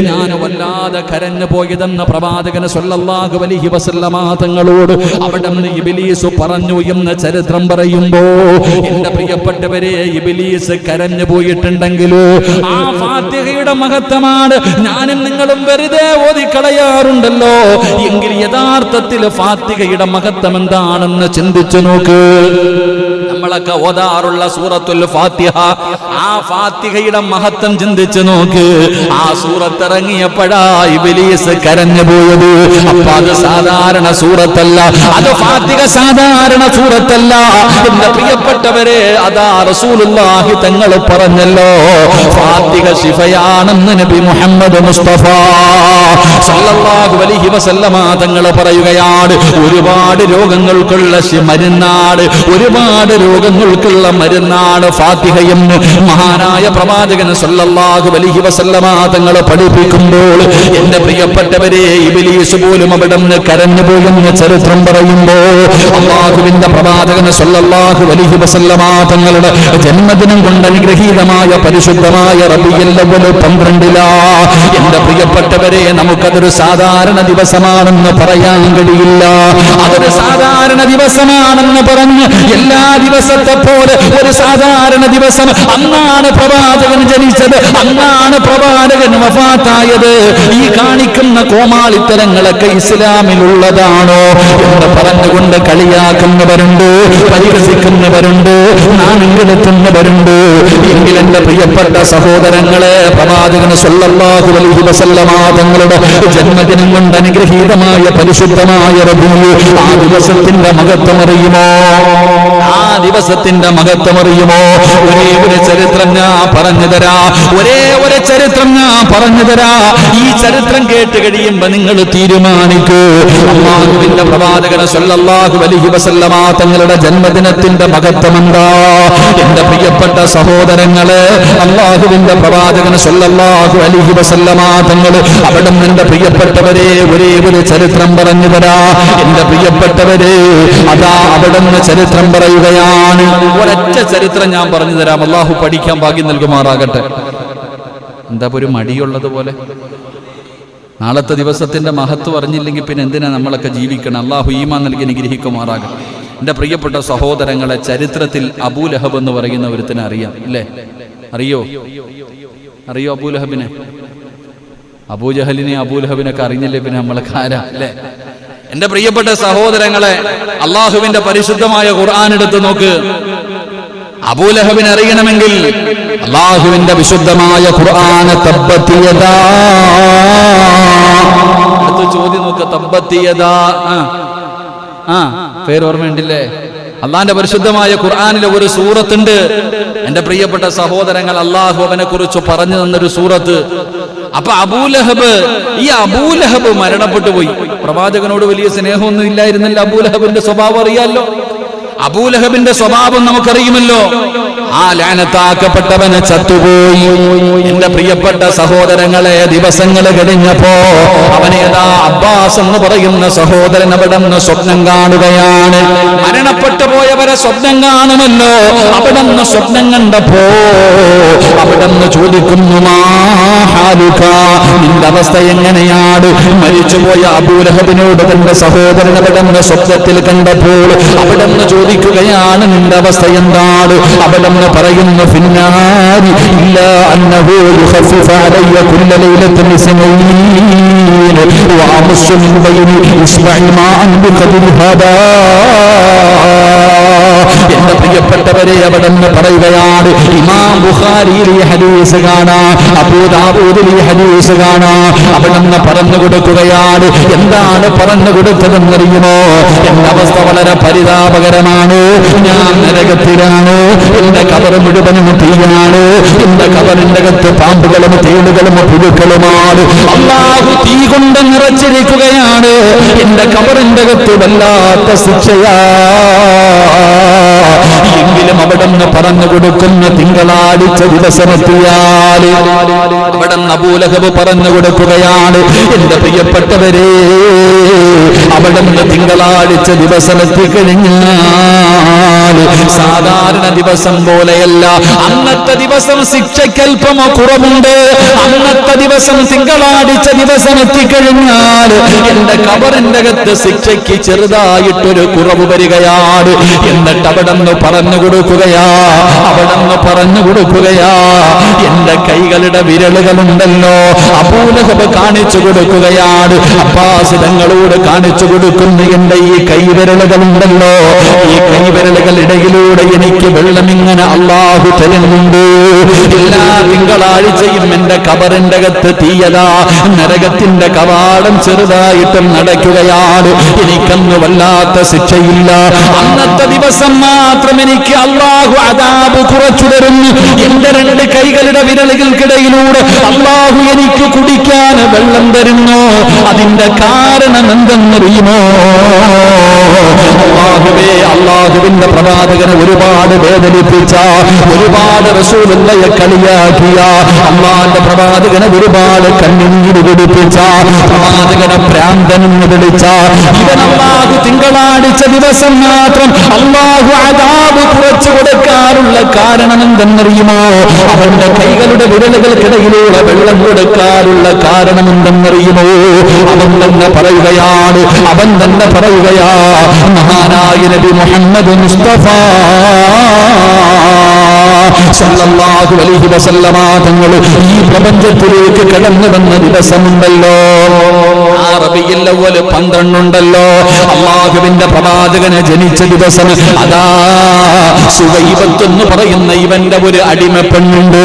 ഞാൻ വല്ലാതെ കരഞ്ഞു പോയതെന്ന് പ്രവാചകൻ സല്ലല്ലാഹു അലൈഹി വസല്ലമ തങ്ങളോട് അവിടെ നിന്ന് ഇബ്ലീസ് പറഞ്ഞു എന്ന് ചരിത്രം പറയുമ്പോ എന്റെ പ്രിയപ്പെട്ടവരെ, ഇബ്ലീസ് കരഞ്ഞു പോയിട്ടുണ്ടെങ്കിലോ ആ ഫാത്തിഹയുടെ മഹത്വമാണ് ഞാനും നിങ്ങളും വെറുതെ ഓതിക്കളയാറുണ്ടല്ലോ. എങ്കിൽ യഥാർത്ഥത്തിൽ ഫാത്തിഹയുടെ മഹത്വം എന്താണെന്ന് ചിന്തിച്ചു നോക്ക്. നമ്മളൊക്കെ ഓതാറുള്ള സൂറത്തുൽ ഫാത്തിഹ, ആ ഫാത്തിഹയുടെ മഹത്വം ചിന്തിച്ചു നോക്ക്. ആ സൂറത്ത് ഇറങ്ങിയപ്പോഴാ ഇബ്ലീസ് കരഞ്ഞു പോയത്. അപ്പൊ അത് സാധാരണ സൂറത്തല്ല, അത് ഫാത്തിഹ സാധാരണ സൂറത്തല്ല. എന്റെ പ്രിയപ്പെട്ടവരെ, അതാ റസൂലുള്ളാഹി തങ്ങൾ പറഞ്ഞല്ലോ, ഫാത്തിഹ ശിഫയാണെന്ന് നബി മുഹമ്മദ് മുസ്തഫ സല്ലല്ലാഹു അലൈഹി വസല്ലമ തങ്ങൾ പറയുകയാണ്. ഒരുപാട് രോഗങ്ങൾക്കുള്ള മരുന്നാണ്, ഒരുപാട് രോഗങ്ങൾക്കുള്ള മരുന്നാണ് ഫാത്തിഹയെന്ന് മഹാനായ പ്രവാചകൻ സല്ലല്ലാഹു അലൈഹി വസല്ലമ തങ്ങൾ പഠിപ്പിക്കുമ്പോൾ എന്റെ പ്രിയപ്പെട്ടവരെ, ഇബ്ലീസ് പോലും അവിടെ നിന്ന് കരഞ്ഞു പോയെന്ന് ചരിത്രം പറയുമ്പോ അല്ലാഹുവിന്റെ പ്രവാചകൻ സല്ലല്ലാഹു അലൈഹി വസല്ലമ തങ്ങളുടെ ജന്മദിനം കൊണ്ട് അനുഗ്രഹീതമായ പരിശുദ്ധമായ റബീഉൽ അവ്വൽ 12 എന്റെ പ്രിയപ്പെട്ടവരെ, നമുക്കതൊരു സാധാരണ ദിവസമാണെന്ന് പറയാൻ കഴിയില്ല. അതൊരു സാധാരണ ദിവസമാണെന്ന് പറഞ്ഞ് എല്ലാ ദിവസത്തെ പോലെ ഒരു സാധാരണ ദിവസം അന്നാണ് പ്രവാചകൻ ജനിച്ചത്, അന്നാണ് പ്രവാചകൻ വഫാത്തായത്. ഈ കാണിക്കുന്ന കോമാളിത്തരങ്ങളൊക്കെ ഇസ്ലാമിലുള്ളതാണോ എന്ന് പറഞ്ഞുകൊണ്ട് കളിയാക്കുന്നവരുണ്ട്, പരിഹസിക്കുന്നവരുണ്ട്, നാണെടുക്കുന്നവരുണ്ട്. എങ്കിൽ എന്റെ പ്രിയപ്പെട്ട സഹോദരങ്ങളെ, പ്രവാചകൻ സല്ലല്ലാഹു അലൈഹി വസല്ലമ തങ്ങളുടെ ജന്മദിനം കൊണ്ട് അനുഗ്രഹീതമായ പരിശുദ്ധമായ റബീഉൽ, ആ ദിവസത്തിന്റെ മഹത്വം അറിയുമോ? ആ ദിവസത്തിന്റെ മഹത്വം അറിയുമോ? ഒരേ ഒരു ചരിത്രം ഞാൻ പറഞ്ഞു തരാ, ഒരേ ഒരു ചരിത്രം ഞാൻ പറഞ്ഞു തരാ. ഈ ചരിത്രം കേട്ട് കഴിയുമ്പോ നിങ്ങൾ തീരുമാനിക്കൂ, അല്ലാഹുവിന്റെ പ്രവാചകൻ സല്ലല്ലാഹു അലൈഹി വസല്ലമ തങ്ങളുടെ ജന്മദിനത്തിന്റെ മഹത്വം എന്താ? എന്റെ പ്രിയപ്പെട്ട സഹോദരങ്ങളെ, അല്ലാഹുവിന്റെ പ്രവാചകൻ സല്ലല്ലാഹു അലൈഹി വസല്ലമ തങ്ങൾ അവിടെ എന്റെ പ്രിയപ്പെട്ടവരെ ഒരേ ഒരു ചരിത്രം പറഞ്ഞു തരാ. എന്റെ പ്രിയപ്പെട്ടവരെ, അതാ അവിടെ നിന്ന് ചരിത്രം പറയുകയാണ്. ഒരൊറ്റ ചരിത്രം ഞാൻ പറഞ്ഞു തരാം. അല്ലാഹു പഠിക്കാൻ ഭാഗ്യം നൽകുമാറാകട്ടെ. എന്താ ഒരു മടിയുള്ളത് പോലെ? നാളത്തെ ദിവസത്തിന്റെ മഹത്വം അറിഞ്ഞില്ലെങ്കിൽ പിന്നെ എന്തിനാ നമ്മളൊക്കെ ജീവിക്കണം? അള്ളാഹു ഈമാൻ നൽകി അനുഗ്രഹിക്കുമാറാകട്ടെ. എൻ്റെ പ്രിയപ്പെട്ട സഹോദരങ്ങളെ, ചരിത്രത്തിൽ അബൂലഹബ് എന്ന് പറയുന്ന ഒരുത്തിനെ അറിയാം അല്ലേ? അറിയോ അബൂലഹബിനെ? അബൂജഹലിനെ അബൂലഹബിനൊക്കെ അറിഞ്ഞില്ലേ പിന്നെ നമ്മളൊക്കെ ആരാ അല്ലേ? എൻ്റെ പ്രിയപ്പെട്ട സഹോദരങ്ങളെ, അള്ളാഹുവിന്റെ പരിശുദ്ധമായ ഖുർആൻ എടുത്ത് നോക്ക്. അബൂലഹബിനെ അറിയണമെങ്കിൽ അള്ളാഹുവിന്റെ വിശുദ്ധമായ ഖുർആൻ തബ്ബത് യദാ, അടുത്ത ചോദ്യം നോക്ക്, തബ്ബത് യദാ. പേര് ഓർമ്മയുണ്ടില്ലേ? അള്ളാന്റെ പരിശുദ്ധമായ ഖുർആനിലെ ഒരു സൂറത്തുണ്ട് എൻ്റെ പ്രിയപ്പെട്ട സഹോദരങ്ങൾ, അള്ളാഹു അവനെ കുറിച്ച് പറഞ്ഞു തന്നൊരു സൂറത്ത്. അപ്പൊ ഈ അബൂലഹബ് മരണപ്പെട്ടു പോയി. പ്രവാചകനോട് വലിയ സ്നേഹമൊന്നും ഇല്ലായിരുന്നല്ലോ. അബൂലഹബിന്റെ സ്വഭാവം അറിയാലോ. അബൂലഹബിന്റെ സ്വഭാവം നമുക്കറിയുമല്ലോ. ആ ലാനത്താക്കപ്പെട്ടവന് ചത്തുപോയി. എന്റെ പ്രിയപ്പെട്ട സഹോദരങ്ങളെ, ദിവസങ്ങൾ കഴിഞ്ഞപ്പോ അവനേതാ അബ്ബാസ് എന്ന് പറയുന്ന സഹോദരൻ അവിടെ നിന്ന് സ്വപ്നം കാണുകയാണ്. മരണപ്പെട്ടു പോയവരെ സ്വപ്നം കാണുമല്ലോ. അവിടെ നിന്ന് സ്വപ്നം കണ്ടപ്പോ അവിടെ നിന്ന് ചോദിക്കുന്നു, നിന്റെ അവസ്ഥ എങ്ങനെയാണ്? മരിച്ചുപോയ അബൂലഹബിനോട് തന്റെ സഹോദരൻ അവിടെ നിന്ന് സ്വപ്നത്തിൽ കണ്ടപ്പോൾ അവിടെ നിന്ന് ചോദിക്കുകയാണ്, നിന്റെ അവസ്ഥ എന്താണ്? അവിടെ പറയുന്നു, ഫിന്നാരി ഇല്ലാ അന്നഹു യുഖഫിഫു അലയ്യ കുല്ല ലൈലത്തിൻ ഇസ്മഈൻ വഅമസ്സു മിൻ ബൈനി ഇസ്മഈ മാഅൻ ബിഖദരി ഹദാ. എന്റെ പ്രിയപ്പെട്ടവരെ, അവിടെ നിന്ന് പറയുകയാണ്, ഇമാം ബുഖാരിയിൽ ഈ ഹദീസ് കാണാം, അബൂ ദാവൂദിൽ ഈ ഹദീസ് കാണാം. അവിടെ നിന്ന് പറഞ്ഞു കൊടുക്കുകയാണ്. എന്താണ് പറഞ്ഞു കൊടുത്തതെന്നറിയുമോ? എന്റെ അവസ്ഥ വളരെ പരിതാപകരമാണ്. ഞാൻ നരകത്തിലാണ്. എന്റെ കബർ മുഴുവനും തീയാണ്. എന്റെ കബറിന്റെ അകത്ത് പാമ്പുകളും തേളുകളും പുഴുക്കളുമാണ്. അല്ലാഹു തീ കൊണ്ട് നിറച്ചിരിക്കുകയാണ്. എന്റെ കബറിന്റെ അകത്ത് വല്ലാത്ത ശിക്ഷയാ. എങ്കിലും അവിടെ നിന്ന് പറഞ്ഞു കൊടുക്കുന്ന തിങ്കളാഴ്ച ദിവസമെത്തിയാൽ അവിടെ അബൂലഹബ് പറഞ്ഞു കൊടുക്കുകയാണ്, എന്റെ പ്രിയപ്പെട്ടവരെ, അവിടെ നിന്ന് തിങ്കളാഴ്ച ദിവസമെത്തിക്കഴിഞ്ഞാൽ സാധാരണ ദിവസം പോലെയല്ല. അന്നത്തെ ദിവസം ശിക്ഷയ്ക്കൽപ്പമോ കുറവുണ്ട്. അന്നത്തെ ദിവസം തിങ്കളാഴ്ച ദിവസം എത്തിക്കഴിഞ്ഞാൽ എന്റെ കബറിന്റെ അകത്ത് ശിക്ഷയ്ക്ക് ചെറുതായിട്ടൊരു കുറവ് വരികയാണ്. എന്നിട്ട് അവിടെ നിന്ന് പറഞ്ഞു കൊടുക്കുകയാ, എന്റെ കൈകളുടെ വിരലുകളുണ്ടല്ലോ. അബൂലഹബ് കാണിച്ചു കൊടുക്കുകയാണ്. അബ്ബാസ് തങ്ങളോട് കാണിച്ചു കൊടുക്കുന്നു, എന്റെ ഈ കൈവിരലുകളുണ്ടല്ലോ, ഈ കൈവിരലുകൾ ഇടയിലൂടെ എനിക്ക് വെള്ളം ഇങ്ങനെ അള്ളാഹു തരുന്നുണ്ട്. എല്ലാ തിങ്കളാഴ്ചയും എന്റെ കബറിന്റെ അകത്ത് തീയതാ, നരകത്തിന്റെ കവാടം ചെറുതായിട്ടും നടക്കുകയാണ്. എനിക്കന്ന് വല്ലാത്ത ശിക്ഷയില്ല. അന്നത്തെ ദിവസം മാത്രം എനിക്ക് അള്ളാഹു അദാബ് കുറച്ചു തരുന്നു. എന്റെ രണ്ട് കൈകളുടെ വിരലുകൾക്കിടയിലൂടെ അള്ളാഹു എനിക്ക് കുടിക്കാൻ വെള്ളം തരുന്നു. അതിന്റെ കാരണം എന്തെന്നറിയുമോ? അള്ളാഹുവിന്റെ പ്രവാചകനെ ഒരുപാട് വേദനിപ്പിച്ച, ഒരുപാട് റസൂലുള്ളാഹിയെ കളിയാക്കിയ, അള്ളാഹുവിന്റെ പ്രവാചകനെ ഒരുപാട് കണ്ണീര് കുടിപ്പിച്ച, പ്രവാചകനെ ഭ്രാന്തനെന്ന് വിളിച്ച ഇവൻ അള്ളാഹു തിങ്കളാഴ്ച ദിവസം മാത്രം അള്ളാഹു അദാബ് കുറച്ചു കൊടുക്കാറുള്ള കാരണം എന്തെന്നറിയുമോ? അവന്റെ കൈകളുടെ വിരലുകൾക്കിടയിലൂടെ വെള്ളം കൊടുക്കാറുള്ള കാരണം എന്തെന്നറിയുമോ? അവൻ തന്നെ പറയുകയാ, മഹാനായ നബി മുഹമ്മദ് മുസ്തഫ സല്ലല്ലാഹു അലൈഹി വസല്ലമ തങ്ങൾ ഈ പ്രപഞ്ചത്തിലേക്ക് കടന്നു വന്ന ദിവസമുണ്ടല്ലോ, ആ റബീഉൽ അവ്വൽ 12 ഉണ്ടല്ലോ, അല്ലാഹുവിന്റെ പ്രവാചകനെ ജനിച്ച ദിവസം. അതാ സുവൈബത്ത് എന്ന് പറയുന്ന ഇവന്റെ ഒരു അടിമ പെണ്ണുണ്ട്.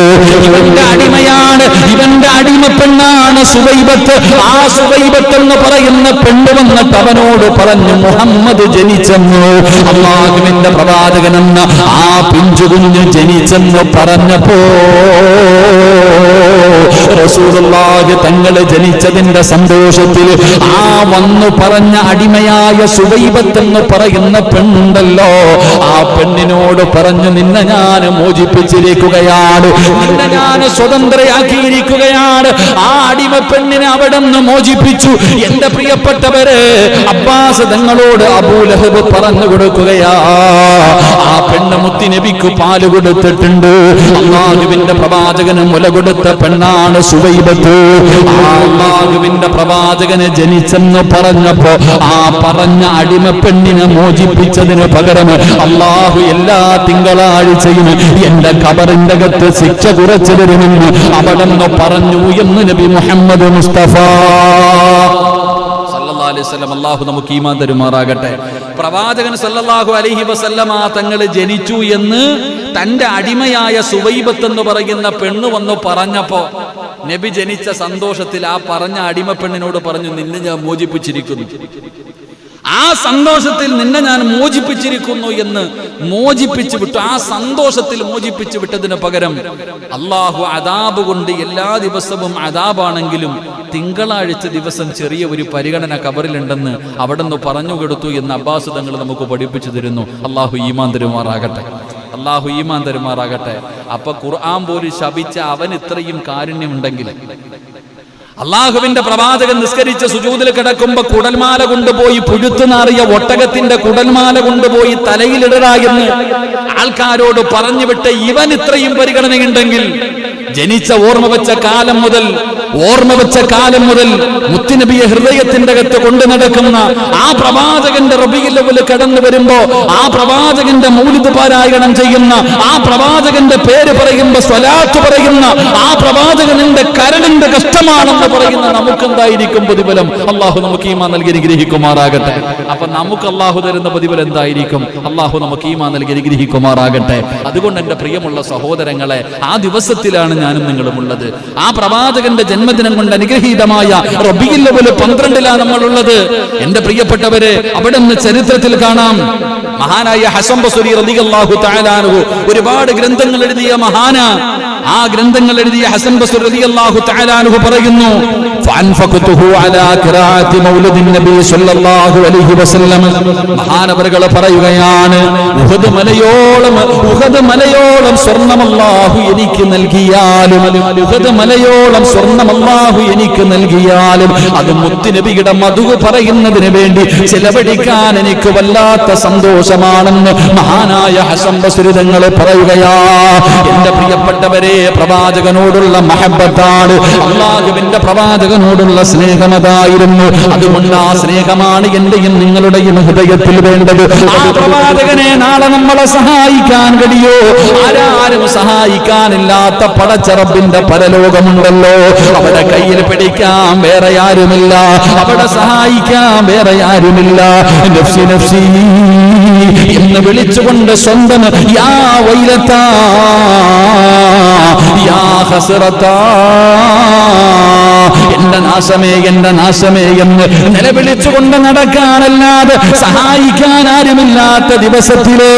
ഇവന്റെ അടിമയാണ്, ഇവന്റെ അടിമ പെണ്ണാണ് സുവൈബത്ത്. ആ സുവൈബത്ത് എന്ന് പറയുന്ന പെണ്ണ് വന്നിട്ട് അവനോട് പറഞ്ഞു, മുഹമ്മദ് ജനിച്ചെന്നു. അല്ലാഹുവിന്റെ പ്രവാചകനെന്ന ആ പിഞ്ചുകുഞ്ഞ് ജനിച്ചെന്ന് പറഞ്ഞപ്പോ റസൂലുള്ളാഹി തങ്ങൾ ജനിച്ചതിന്റെ സന്തോഷത്തിൽ ആ വന്നു പറഞ്ഞ അടിമയായ സുവൈബത്ത് എന്ന് പറയുന്ന പെണ്ണുണ്ടല്ലോ, ആ പെണ്ണിനോട് പറഞ്ഞു, നിന്നെ ഞാൻ മോചിപ്പിച്ചിരിക്കുകയാണ്, നിന്നെ ഞാൻ സ്വതന്ത്രയാക്കിയിരിക്കുകയാണ്. ആ അടിമ പെണ്ണിനെ അവിടെ നിന്ന് മോചിപ്പിച്ചു. എന്റെ പ്രിയപ്പെട്ടവര്, അബ്ബാസ് തങ്ങളോട് അബൂലഹബ് പറഞ്ഞു കൊടുക്കുകയാ, ആ പെണ്ണ് മുത്തുനബിക്ക് പാല് കൊടുത്തിട്ടുണ്ട്. അല്ലാഹുവിന്റെ പ്രവാചകന് മുല കൊടുത്ത പെണ്ണാണ് സുവൈബത്ത്. അല്ലാഹുവിന്റെ പ്രവാചകന് ജനിച്ചെന്ന് പറഞ്ഞപ്പോ ആ പറഞ്ഞ അടിമ പെണ്ണിനെ മോചിപ്പിച്ചതിന് പകരം അല്ലാഹു എല്ലാ തിങ്കളാഴ്ചയും എന്റെ ഖബറിന്റെ അകത്ത് ശിക്ഷ കുറച്ചു തരുമെന്ന് അവിടെന്ന് പറഞ്ഞു എന്ന് നബി മുഹമ്മദ് മുസ്തഫ സല്ലല്ലാഹു അലൈഹി വസല്ലം. അല്ലാഹു നമുക്ക് ഈമാൻ തരുമാറാകട്ടെ. പ്രവാചകൻ സല്ലല്ലാഹു അലൈഹി വസല്ലമ തങ്ങൾ ജനിച്ചു എന്ന് തന്റെ അടിമയായ സുവൈബത്ത് എന്ന് പറയുന്ന പെണ്ണ് വന്നു പറഞ്ഞപ്പോ നബി ജനിച്ച സന്തോഷത്തിൽ ആ പറഞ്ഞ അടിമ പെണ്ണിനോട് പറഞ്ഞു, നിന്നെ ഞാൻ മോചിപ്പിച്ചിരിക്കുന്നു. ആ സന്തോഷത്തിൽ നിന്നെ ഞാൻ മോചിപ്പിച്ചിരിക്കുന്നു എന്ന് മോചിപ്പിച്ചു വിട്ടു. ആ സന്തോഷത്തിൽ മോചിപ്പിച്ചു വിട്ടതിന് പകരം അല്ലാഹു അദാബ് കൊണ്ട് എല്ലാ ദിവസവും അദാബാണെങ്കിലും തിങ്കളാഴ്ച ദിവസം ചെറിയ ഒരു പരിഗണന ഖബറിലുണ്ടെന്ന് അവിടെന്ന് പറഞ്ഞു കൊടുത്തു എന്ന് അബ്ബാസ് തങ്ങൾ നമുക്ക് പഠിപ്പിച്ചു തരുന്നു. അല്ലാഹു ഈമാൻ തരുമാറാകട്ടെ. അല്ലാഹു ഈമാൻ തരുമാറാകട്ടെ. അപ്പൊ ഖുർആൻ പോലും ശപിച്ച അവൻ ഇത്രയും കാരുണ്യമുണ്ടെങ്കിൽ അള്ളാഹുവിന്റെ പ്രവാചകൻ നിസ്കരിച്ച് സുജൂദിൽ കിടക്കുമ്പോ കുടൽമാല കൊണ്ടുപോയി പുഴുത്തുനാറിയ ഒട്ടകത്തിന്റെ കുടൽമാല കൊണ്ടുപോയി തലയിലിടടാ എന്ന് ആൾക്കാരോട് പറഞ്ഞു വിട്ട് ഇവൻ ഇത്രയും പരിഗണനയുണ്ടെങ്കിൽ ജനിച്ച ഓർമ്മ വെച്ച കാലം മുതൽ മുത്തുനബിയെ ഹൃദയത്തിന്റെ അകത്ത് കൊണ്ടു നടക്കുന്ന ആ പ്രവാചകന്റെ റബീഉൽ അവ്വൽ കടന്നു വരുമ്പോ ആ പ്രവാചകന്റെ മൗലിദ് പാരായണം ചെയ്യുന്ന ആ പ്രവാചകന്റെ പേര് പറയുമ്പോ സ്വലാത്ത് പറയുന്ന ആ പ്രവാചകന്റെ കരളിന്റെ കഷ്ടമാണെന്ന് പറയുന്ന നമുക്കെന്തായിരിക്കും പ്രതിഫലം? അള്ളാഹു നമുക്ക് ഈമാൻ നൽകി അനുഗ്രഹിക്കുമാറാകട്ടെ. അപ്പൊ നമുക്ക് അള്ളാഹു തരുന്ന പ്രതിഫലം എന്തായിരിക്കും? അള്ളാഹു നമുക്ക് ഈമാൻ നൽകി അനുഗ്രഹിക്കുമാറാകട്ടെ. അതുകൊണ്ട് എന്റെ പ്രിയമുള്ള സഹോദരങ്ങളെ, ആ ദിവസത്തിലാണ് ഞാനും നിങ്ങളും ഉള്ളത്. ആ പ്രവാചകന്റെ ജന്മദിനം കൊണ്ട് അനുഗ്രഹീതമായ റബീഉൽ അവ്വൽ 12 നമ്മളുള്ളത്. എന്റെ പ്രിയപ്പെട്ടവരെ, അവിടെ നിന്ന് ചരിത്രത്തിൽ കാണാം, മഹാനായ ഹസൻ ബസ്രി റളിയല്ലാഹു തആല അൻഹു ഒരുപാട് ഗ്രന്ഥങ്ങൾ എഴുതിയ മഹാനാ. ആ ഗ്രന്ഥങ്ങൾ എഴുതിയ ഹസൻ ബസ്രി റളിയല്ലാഹു തആല അൻഹു പറയുന്നു, ഫഅൻഫഖതുഹു അലാ ഖിറാഅത്തി മൗലിദിൻ നബി സ്വല്ലല്ലാഹു അലൈഹി വസല്ലം. മഹാനവറുകൾ പറയുകയാണ്, ഉഹദ് മലയോളം സ്വർണ്ണം അല്ലാഹു എനിക്ക് നൽകിയാലും അത് മുത്തുനബിയുടെ മധു പറയുന്നതിന് വേണ്ടി ചിലവഴിക്കാൻ എനിക്ക് വല്ലാത്ത സന്തോഷമാണെന്ന് മഹാനായ ഹസൻ ബസ്രി തങ്ങൾ പറയുകയാ. എന്റെ പ്രിയപ്പെട്ടവരെ, പ്രവാചകനോടുള്ള മഹബ്ബത്താണ്, അല്ലാഹുവിന്റെ പ്രവാചകനോടുള്ള സ്നേഹമതായിരുന്നു. അതുകൊണ്ട് ആ സ്നേഹമാണ് എന്റെയും നിങ്ങളുടെയും ഹൃദയത്തിൽ വേണ്ടത്. ആ പ്രവാചകനെ നാളെ നമ്മളെ സഹായിക്കാൻ കഴിയോ? ആരും സഹായിക്കാനില്ലാത്ത പടച്ചറബിന്റെ പരലോകമുണ്ടല്ലോ. അവിടെ കയ്യിൽ പിടിക്കാൻ വേറെ ആരുമില്ല, അവിടെ സഹായിക്കാൻ വേറെ ആരുമില്ല. നഫ്സി നഫ്സി എന്ന് വിളിച്ചുകൊണ്ട് സ്വന്തം യാ വൈലത്താ യാ ഹസ്റത്താ, എന്റെ നാശമേ എന്ന് നിലവിളിച്ചുകൊണ്ട് നടക്കാനല്ലാതെ സഹായിക്കാൻ ആരുമില്ലാത്ത ദിവസത്തില്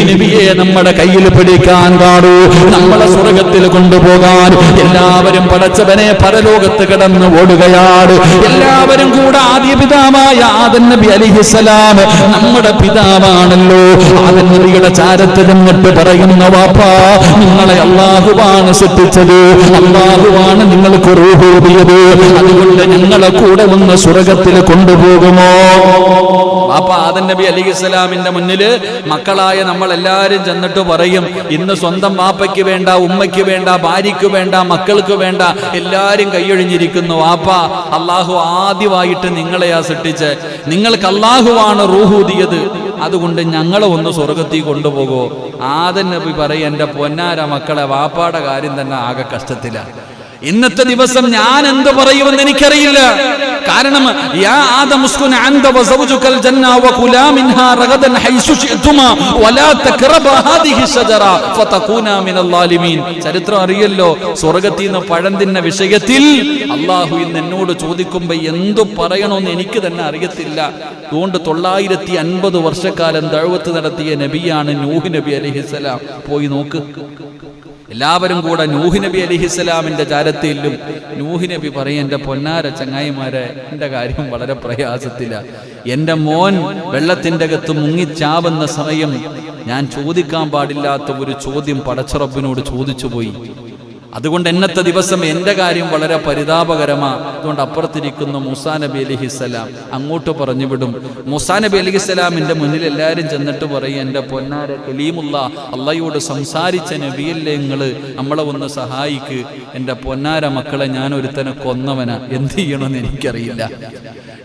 നബിയെ നമ്മുടെ കയ്യിൽ പിടിക്കാൻ പാടൂ, നമ്മളെ സ്വർഗത്തിൽ കൊണ്ടുപോകാൻ. എല്ലാവരും പടച്ചവനെ പരലോകത്ത് കിടന്ന് ഓടുകയാണ്. എല്ലാവരും കൂടെ ആദ്യ പിതാവായ ആദം നബി അലൈഹിസ്സലാം നമ്മുടെ പിതാവാണല്ലോ. ആദം നബിയുടെ ചാരത്ത് നിന്നിട്ട് പറയുന്ന, വാപ്പാ, നിങ്ങളെ അല്ലാഹുവാണ് സൃഷ്ടിച്ചത്, അല്ലാഹുവാണ് നിങ്ങൾക്ക് റൂഹ് ഊതിയത്, അതുകൊണ്ട് ഞങ്ങളെ കൂടെ ഒന്ന് സ്വർഗത്തിൽ കൊണ്ടുപോകുമോ? വാപ്പാ ആദം നബി അലൈഹിസ്സലാമിന്റെ മുന്നില് മക്കളായ നമ്മൾ എല്ലാവരും ചെന്നിട്ട് പറയും, ഇന്ന് സ്വന്തം വാപ്പയ്ക്ക് വേണ്ട, ഉമ്മയ്ക്ക് വേണ്ട, ഭാര്യയ്ക്ക് വേണ്ട, മക്കൾക്ക് വേണ്ട, എല്ലാരും കൈയൊഴിഞ്ഞിരിക്കുന്നു. വാപ്പാ, അള്ളാഹു ആദ്യമായിട്ട് നിങ്ങളെയാ സൃഷ്ടിച്ച്, നിങ്ങൾക്ക് അള്ളാഹുവാണ് റൂഹൂദിയത്, അതുകൊണ്ട് ഞങ്ങളെ ഒന്ന് സ്വർഗത്തിൽ കൊണ്ടുപോകോ? ആദം നബി പറയും, എന്റെ പൊന്നാര മക്കളെ, വാപ്പാടെ കാര്യം തന്നെ ആകെ കഷ്ടത്തിലാണ്. ഇന്നത്തെ ദിവസം ഞാൻ എന്ത് പറയുമെന്ന് എനിക്കറിയില്ല. കാരണം യാ ആദം ഉസ്കുൻ അൻത വസൗജുകൽ ജന്ന വകുലാ മിൻഹാ റഗദൻ ഹൈസു ശിഅതുമാ വലാ തഖറബാ ഹാദിഹി ഷജറ ഫതകൂനാ മിനൽ ളാലിമീൻ. ചരിത്രം അറിയല്ലോ. സ്വർഗ്ഗത്തിൽ നിന്ന് പഴം തിന്ന വിഷയത്തിൽ അല്ലാഹു ഇന്ന് എന്നോട് ചോദിക്കുമ്പോൾ എന്തു പറയണമെന്ന് എനിക്ക് തന്നെ അറിയത്തില്ല. അതുകൊണ്ട് 950 വർഷക്കാലം ദഅവത്ത് നടത്തിയ നബിയാണ് നൂഹ് നബി അലൈഹിസ്സലാം. പോയി നോക്ക്. എല്ലാവരും കൂടെ നൂഹ് നബി അലൈഹിസ്സലാമിന്റെ ചാരത്തിലും നൂഹ് നബി പറയും, എന്റെ പൊന്നാര ചങ്ങായിമാരെ, എന്റെ കാര്യം വളരെ പ്രയാസത്തില. എന്റെ മോൻ വെള്ളത്തിന്റെ അകത്ത് മുങ്ങിച്ചാവുന്ന സമയം ഞാൻ ചോദിക്കാൻ പാടില്ലാത്ത ഒരു ചോദ്യം പടച്ചറബിനോട് ചോദിച്ചു പോയി. അതുകൊണ്ട് ഇന്നത്തെ ദിവസം എൻ്റെ കാര്യം വളരെ പരിതാപകരമാണ്. അതുകൊണ്ട് അപ്പുറത്തിരിക്കുന്ന മൂസാ നബി അലൈഹിസ്സലാം അങ്ങോട്ട് പറഞ്ഞു വിടും. മൂസാ നബി അലൈഹിസ്സലാമിൻ്റെ മുന്നിൽ എല്ലാവരും ചെന്നിട്ട് പറയും, എൻ്റെ പൊന്നാര കലീമുള്ള അള്ളാഹയോട് സംസാരിച്ച നബിയല്ലേ നിങ്ങൾ, നമ്മളെ ഒന്ന് സഹായിക്ക്. എൻ്റെ പൊന്നാര മക്കളെ, ഞാൻ ഒരുത്തനെ കൊന്നവനാ, എന്ത് ചെയ്യണമെന്ന് എനിക്കറിയില്ല.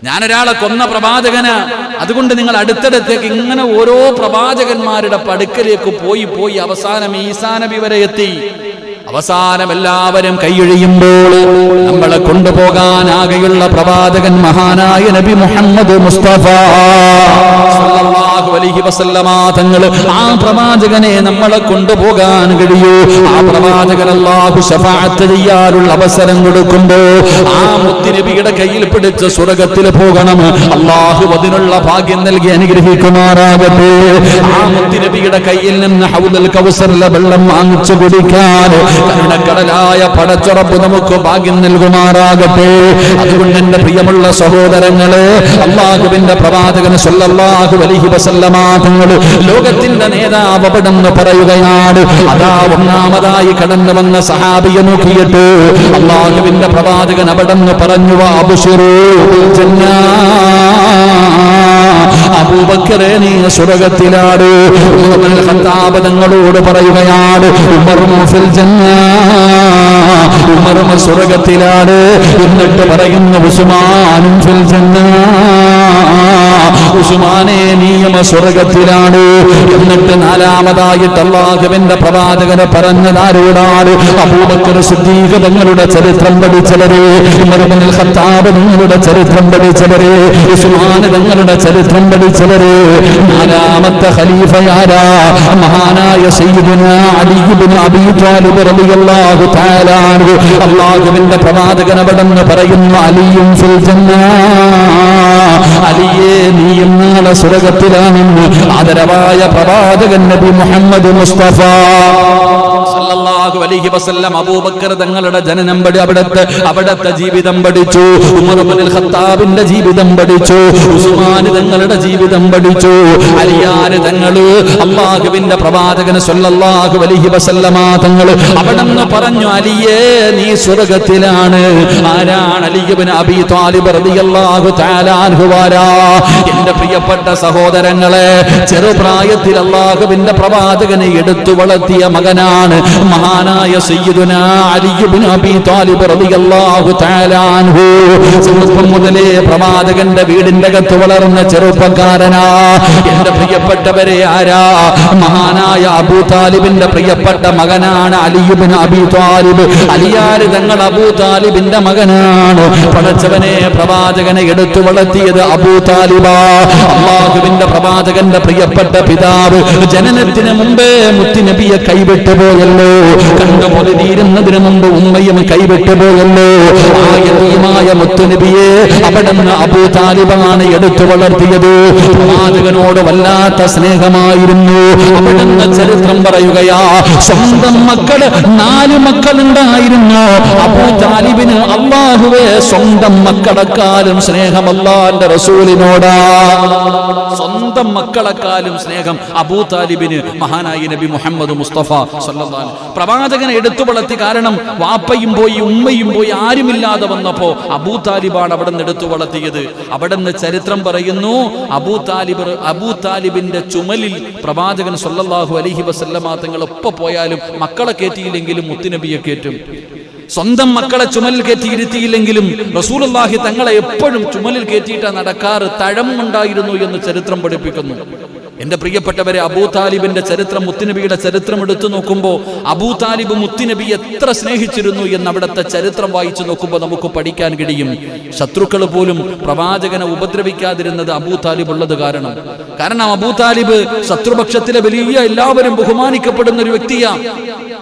ഞാനൊരാളെ കൊന്ന പ്രവാചകനാ. അതുകൊണ്ട് നിങ്ങൾ അടുത്തടുത്തേക്ക് ഇങ്ങനെ ഓരോ പ്രവാചകന്മാരുടെ പടുക്കലേക്ക് പോയി അവസാനം ഈസാ നബി വരെ എത്തി. അവസാനം എല്ലാവരും കൈയൊഴിയുമ്പോൾ നമ്മളെ കൊണ്ടുപോകാൻ ആകെയുള്ള പ്രവാചകൻ മഹാനായ നബി മുഹമ്മദ് മുസ്തഫ സല്ലല്ലാഹു അലൈഹി വസല്ലമ തങ്ങൾ. ആ പ്രവാചകനെ നമ്മളെ കൊണ്ടുപോകാൻ കഴിയൂ. ആ പ്രവാചകൻ അല്ലാഹു ശഫാഅത്ത് ചെയ്യാനുള്ള അവസരം കൊടുക്കുമ്പോൾ ആ മുത്തുനബിയുടെ കയ്യിൽ പിടിച്ച് സ്വർഗ്ഗത്തിൽ പോകണം. അല്ലാഹു അതിനുള്ള ഭാഗ്യം നൽകി അനുഗ്രഹിക്കുമാറാകട്ടെ. ആ മുത്തുനബിയുടെ കയ്യിൽ നിന്ന് ഹൗദുൽ കൗസറിലെ വെള്ളം വാങ്ങിച്ചു കുടിക്കാൻ കരുണക്കടലായ പടച്ചുറപ്പ് നമുക്ക് ഭാഗ്യം നൽകുമാറാകട്ടെ. അതുകൊണ്ട് എന്റെ പ്രിയമുള്ള സഹോദരങ്ങളെ, അല്ലാഹുവിന്റെ പ്രവാചകൻ സല്ലല്ലാഹു അലൈഹി വസല്ലമ തങ്ങൾ ലോകത്തിന്റെ നേതാവ് അവിടെന്ന് പറയുകയാണ്. അതാ ഒന്നാമതായി കടന്നു വന്ന സഹാബിയെ നോക്കിയിട്ട് അല്ലാഹുവിന്റെ പ്രവാചകൻ അവിടെന്ന് പറഞ്ഞു, അബ്ശിറൂ ബിൽ ജന്നാ, അബൂബക്കറെ നീ സ്വർഗ്ഗത്തിലാണ്. ഉമർ ഖത്താബ് തങ്ങളോട് പറയുകയാണ്, ഉമറും ഫിൽ ജന്നാ, ഉമറും സ്വർഗ്ഗത്തിലാണ്. എന്നിട്ട് പറയുന്നു, ഉസ്മാനും ഫിൽ ജന്നാ, ഉസ്മാനെ നീയും സ്വർഗ്ഗത്തിലാണ്. എന്നിട്ട് നാലാമതായിട്ട് അല്ലാഹുവിന്റെ പ്രവാചകനെ പറഞ്ഞതാരോടാണ്? അബൂബക്കർ സിദ്ദീഖ് തങ്ങളുടെ ചരിത്രം പഠിച്ചവരെ, ഉമർ ഇബ്നുൽ ഖത്താബ് തങ്ങളുടെ ചരിത്രം പഠിച്ചവരെ, ഉസ്മാൻ തങ്ങളുടെ ചരിത്രം പഠിച്ചവരെ. നാലാമത്തെ ഖലീഫയാരാ? മഹാനായ സയ്യിദുനാ അലി ഇബ്നു അബീ ത്വാലിബ് റളിയല്ലാഹു തആല അൻഹു. അല്ലാഹുവിന്റെ പ്രവാചകൻ അവിടെന്ന് പറയുന്നു, അലിയും ഫിൽ ജന്നാ, അലിയെ നീയും നാളെ സ്വർഗ്ഗത്തിലാണെന്ന് ആദരവായ പ്രവാചകൻ നബി മുഹമ്മദ് മുസ്തഫ സല്ലല്ലാഹു അലൈഹി വസല്ലം അബൂബക്കർ തങ്ങളുടെ ജനനം അവിടത്തെ ജീവിതം പഠിച്ചു. ഉമർ ഇബ്നുൽ ഖത്താബിന്റെ ജീവിതം പഠിച്ചു. ഉസ്മാൻ തങ്ങളുടെ ജീവിതം പഠിച്ചു. അലിയാർ തങ്ങൾ അല്ലാഹുവിന്റെ പ്രവാചകൻ സല്ലല്ലാഹു അലൈഹി വസല്ലമ തങ്ങൾ അവിടെന്ന് പറഞ്ഞു, അലിയേ നീ സ്വർഗ്ഗത്തിലാണ്. ആരാണ്? അലി ഇബ്നു അബീ ത്വാലിബ് റളിയല്ലാഹു തആല അൻഹു. എന്റെ പ്രിയപ്പെട്ട സഹോദരങ്ങളെ, ചെറുപ്രായത്തിൽ അല്ലാഹുവിന്റെ പ്രവാചകനെ എടുത്തു വളർത്തിയ മകനാണ് മഹാനായ സയ്യിദുനാ അലി ഇബ്നു അബീ ത്വാലിബ് റളിയല്ലാഹു തആല അൻഹു. ചെറുപ്പം മുതലേ പ്രവാചകന്റെ വീടിന്റെ അകത്ത് വളർന്ന ചെറുപ്പക്കാരനാ. എന്റെ പ്രിയപ്പെട്ടവരെ, ആരാ? മഹാനായ അബൂ താലിബിന്റെ പ്രിയപ്പെട്ട മകനാണ് അലി ഇബ്നു അബീ ത്വാലിബ്. അലിയാർ തങ്ങൾ അബൂ താലിബിന്റെ മകനാണ്. പടച്ചവനെ, പ്രവാചകനെ എടുത്തു വളർത്തിയത് അബൂ താലിബാ. അല്ലാഹുവിന്റെ പ്രവാചകന്റെ പ്രിയപ്പെട്ട പിതാവ് ജനനത്തിന് മുമ്പേ മുത്തുനബിയെ കൈവിട്ടു പോയല്ലോ. കണ്ടുപൊതിരുന്നതിന് മുമ്പ് ഉമ്മയും കൈവിട്ടു പോയല്ലോ. ആയതീമായ മുത്തുനബിയെ അവിടുന്ന് അബൂ താലിബാണ് എടുത്തു വളർത്തിയത്. പ്രവാചകനോട് വല്ലാത്ത സ്നേഹമായിരുന്നു. അവിടുന്ന് ചരിത്രം പറയുകയാ, സ്വന്തം മക്കള് 4 മക്കളുണ്ടായിരുന്നു. അബൂ താലിബിന് അല്ലാഹുവേ സ്വന്തം മക്കളെക്കാളും സ്നേഹം അല്ലാഹുവിന്റെ റസൂലിനോടാ. സ്വന്തം മക്കളെക്കാളും സ്നേഹം അബൂ താലിബിന് മഹാനായ നബി മുഹമ്മദ് മുസ്തഫ സല്ലല്ലാഹു അലൈഹി വസല്ലം. പ്രവാചകനെ എടുത്തു വളർത്തി. കാരണം വാപ്പയും പോയി, ഉമ്മയും പോയി, ആരുമില്ലാതെ വന്നപ്പോ അബൂ താലിബാണ് അവിടെ നിന്ന് എടുത്തു വളർത്തിയത്. അവിടെ നിന്ന് ചരിത്രം പറയുന്നു, അബൂ താലിബിന്റെ ചുമലിൽ പ്രവാചകൻ സല്ലല്ലാഹു അലൈഹി വസല്ലമ തങ്ങൾ ഒപ്പം പോയാലും മക്കളെ കയറ്റിയില്ലെങ്കിലും മുത്തുനബിയെ കയറ്റും. സ്വന്തം മക്കളെ ചുമലിൽ കയറ്റി ഇരുത്തിയില്ലെങ്കിലും റസൂലുള്ളാഹി തങ്ങളെ എപ്പോഴും ചുമലിൽ കയറ്റിയിട്ടാ നടക്കാറ്. തഴമുണ്ടായിരുന്നു എന്ന് ചരിത്രം പഠിപ്പിക്കുന്നു. എന്റെ പ്രിയപ്പെട്ടവരെ, അബൂ താലിബിന്റെ ചരിത്രം, മുത്തുനബിയുടെ ചരിത്രം എടുത്തു നോക്കുമ്പോൾ അബൂ താലിബ് മുത്തുനബി എത്ര സ്നേഹിച്ചിരുന്നു എന്ന് അവിടുത്തെ ചരിത്രം വായിച്ചു നോക്കുമ്പോൾ നമുക്ക് പഠിക്കാൻ കഴിയും. ശത്രുക്കൾ പോലും പ്രവാചകനെ ഉപദ്രവിക്കാതിരുന്നത് അബൂ താലിബ് ഉള്ളത് കാരണം അബൂ താലിബ് ശത്രുപക്ഷത്തിലെ വലിയ എല്ലാവരും ബഹുമാനിക്കപ്പെടുന്ന ഒരു വ്യക്തിയാണ്.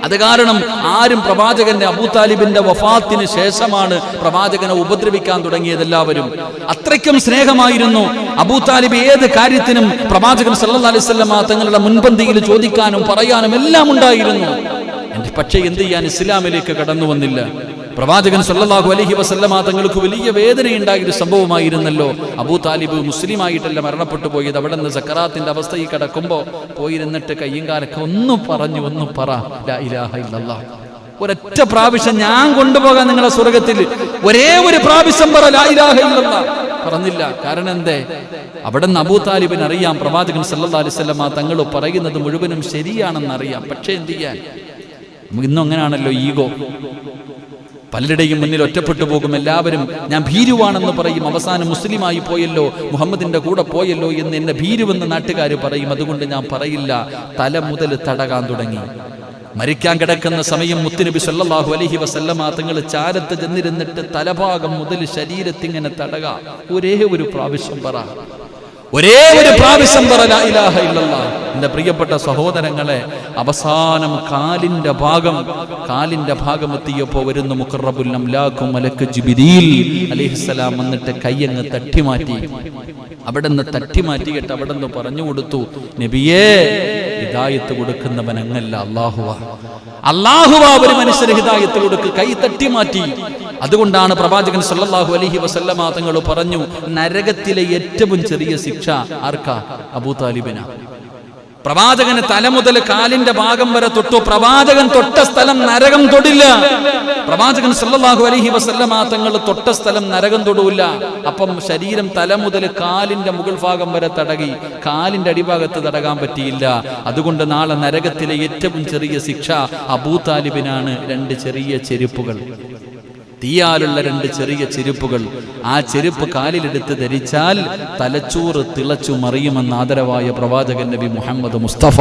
അത് കാരണം ആരും പ്രവാചകന്റെ അബൂ താലിബിന്റെ വഫാത്തിന് ശേഷമാണ് പ്രവാചകനെ ഉപദ്രവിക്കാൻ തുടങ്ങിയത്. എല്ലാവരും അത്രയ്ക്കും സ്നേഹമായിരുന്നു. അബൂ താലിബ് ഏത് കാര്യത്തിനും പ്രവാചകൻ സല്ലല്ലാഹു അലൈഹി വസല്ലം തങ്ങളുടെ മുൻപന്തിയിൽ ചോദിക്കാനും പറയാനും എല്ലാം ഉണ്ടായിരുന്നു. പക്ഷേ എന്ത് ചെയ്യാൻ, ഇസ്ലാമിലേക്ക് കടന്നു വന്നില്ല. പ്രവാചകൻ സല്ലല്ലാഹു അലൈഹി വസല്ലമ തങ്ങൾക്ക് വലിയ വേദനയുണ്ടായൊരു സംഭവമായിരുന്നല്ലോ. അബൂ താലിബ് മുസ്ലിമായിട്ടല്ല മരണപ്പെട്ടു പോയത്. അവിടെ നിന്ന് സക്കറാത്തിന്റെ അവസ്ഥയിൽ കിടക്കുമ്പോൾ പോയിരുന്നിട്ട് കയ്യും കാലൊക്കെ ഒന്ന് പറ ലാ ഇലാഹ ഇല്ലല്ലാഹ്. ഒരൊറ്റ പ്രാവശ്യം ഞാൻ കൊണ്ടുപോകാൻ നിങ്ങളെ സ്വർഗത്തിൽ, ഒരേ ഒരു പ്രാവശ്യം പറ ലാ ഇലാഹ ഇല്ലല്ലാഹ്. പറഞ്ഞില്ല. കാരണം എന്തേ? അവിടെ നിന്ന് അബൂ താലിബിന് അറിയാം പ്രവാചകൻ സല്ലല്ലാഹു അലൈഹി വസല്ലം തങ്ങൾ പറയുന്നത് മുഴുവനും ശരിയാണെന്ന് അറിയാം. പക്ഷേ എന്ത് ചെയ്യാൻ? നമുക്ക് ഇന്നും അങ്ങനെയാണല്ലോ, ഈഗോ. പലരുടെയും മുന്നിൽ ഒറ്റപ്പെട്ടു പോകും. എല്ലാവരും ഞാൻ ഭീരുവാണെന്ന് പറയും. അവസാനം മുസ്ലിമായി പോയല്ലോ, മുഹമ്മദിന്റെ കൂടെ പോയല്ലോ എന്ന് എന്നെ ഭീരുവെന്ന് നാട്ടുകാർ പറയും. അതുകൊണ്ട് ഞാൻ പറയില്ല. തല മുതൽ തടകാൻ തുടങ്ങി. മരിക്കാൻ കിടക്കുന്ന സമയം മുത്തുനബി സല്ലല്ലാഹു അലൈഹി വസല്ലമ തങ്ങൾ ചാരത്ത് ചെന്നിരുന്നിട്ട് തലഭാഗം മുതൽ ശരീരത്തിങ്ങനെ തടക. ഒരേ ഒരു പ്രാവശ്യം പറ, ഒരേ ഒരു പ്രാവശ്യം പറ ലാ ഇലാഹ ഇല്ലല്ലാഹ്. എന്റെ പ്രിയപ്പെട്ട സഹോദരങ്ങളെ, അവസാനം കാലിന്റെ ഭാഗം എത്തിയപ്പോ വരുന്ന മുഖറബുൽ അംലാഖു മലക്ക് ജിബ്രീൽ അലൈഹിസ്സലാം വന്നിട്ട് കയ്യങ്ങ് തട്ടിമാറ്റി. അവിടെ നിന്ന് തട്ടിമാറ്റിയിട്ട് അവിടെ നിന്ന് പറഞ്ഞു കൊടുത്തു, നബിയേ, ഹിദായത്ത് കൊടുക്കുന്നവൻ അങ്ങല്ല, അല്ലാഹുവാ ഒരു മനുഷ്യന് ഹിദായത്ത് കൊടുക്ക്. കൈ തട്ടിമാറ്റി. അതുകൊണ്ടാണ് പ്രവാചകൻ സല്ലല്ലാഹു അലൈഹി വസല്ലമ തങ്ങൾ പറഞ്ഞു, നരകത്തിലെ ഏറ്റവും ചെറിയ ശിക്ഷ ആർക്കാ? അബൂ താലിബിനാ. പ്രവാചകന് തല മുതൽ കാലിന്റെ ഭാഗം വരെ തൊട്ടു. പ്രവാചകൻ തൊട്ട സ്ഥലം നരകം തൊടില്ല. പ്രവാചകൻ സല്ലല്ലാഹു അലൈഹി വസല്ലമ തങ്ങൾ തൊട്ട സ്ഥലം നരകം തൊടൂല. അപ്പം ശരീരം തല മുതൽ കാലിന്റെ മുകൾ ഭാഗം വരെ തടകി, കാലിന്റെ അടിഭാഗത്ത് തടകാൻ പറ്റിയില്ല. അതുകൊണ്ട് നാളെ നരകത്തിലെ ഏറ്റവും ചെറിയ ശിക്ഷ അബൂ താലിബിനാണ്. 2 ചെറിയ ചെരുപ്പുകൾ, തീയാലുള്ള 2 ചെറിയ ചെരുപ്പുകൾ. ആ ചെരുപ്പ് കാലിലെടുത്ത് ധരിച്ചാൽ തലച്ചോറ് തിളച്ചു മറിയുമെന്ന് ആദരവായ പ്രവാചകൻ നബി മുഹമ്മദ് മുസ്തഫ.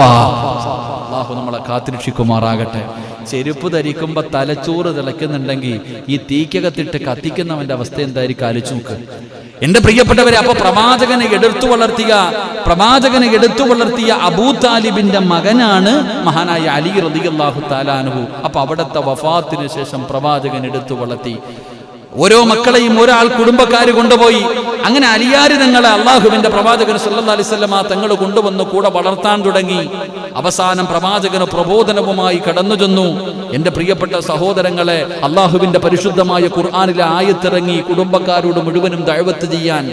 അല്ലാഹു നമ്മളെ കാത്തിരക്ഷിക്കുമാറാകട്ടെ. ചെരുപ്പ് ധരിക്കുമ്പോ തലച്ചോറ് തിളയ്ക്കുന്നുണ്ടെങ്കിൽ ഈ തീക്കകത്തിട്ട് കത്തിക്കുന്നവന്റെ അവസ്ഥ എന്തായിരിക്കും ആലോചിച്ച് നോക്ക്. എന്റെ പ്രിയപ്പെട്ടവരെ, അപ്പൊ പ്രവാചകനെ എടുത്തു വളർത്തിയ അബൂ താലിബിന്റെ മകനാണ് മഹാനായ അലി റളിയല്ലാഹു തആല അൻഹു. അപ്പൊ അവിടുത്തെ വഫാത്തിന് ശേഷം പ്രവാചകൻ എടുത്തു വളർത്തി. ഓരോ മക്കളെയും ഒരാൾ കുടുംബക്കാര് കൊണ്ടുപോയി. അങ്ങനെ അലിയാരി തങ്ങളെ അള്ളാഹുവിന്റെ പ്രവാചകൻ സല്ലല്ലാഹു അലൈഹി വസല്ലമ തങ്ങൾ കൊണ്ടുവന്ന് കൂടെ വളർത്താൻ തുടങ്ങി. അവസാനം പ്രവാചകന് പ്രബോധനവുമായി കടന്നു ചെന്നു. എന്റെ പ്രിയപ്പെട്ട സഹോദരങ്ങളെ, അള്ളാഹുവിന്റെ പരിശുദ്ധമായ ഖുർആനിലെ ആയത്തിറങ്ങി കുടുംബക്കാരോട് മുഴുവനും ദഅവത്ത് ചെയ്യാൻ.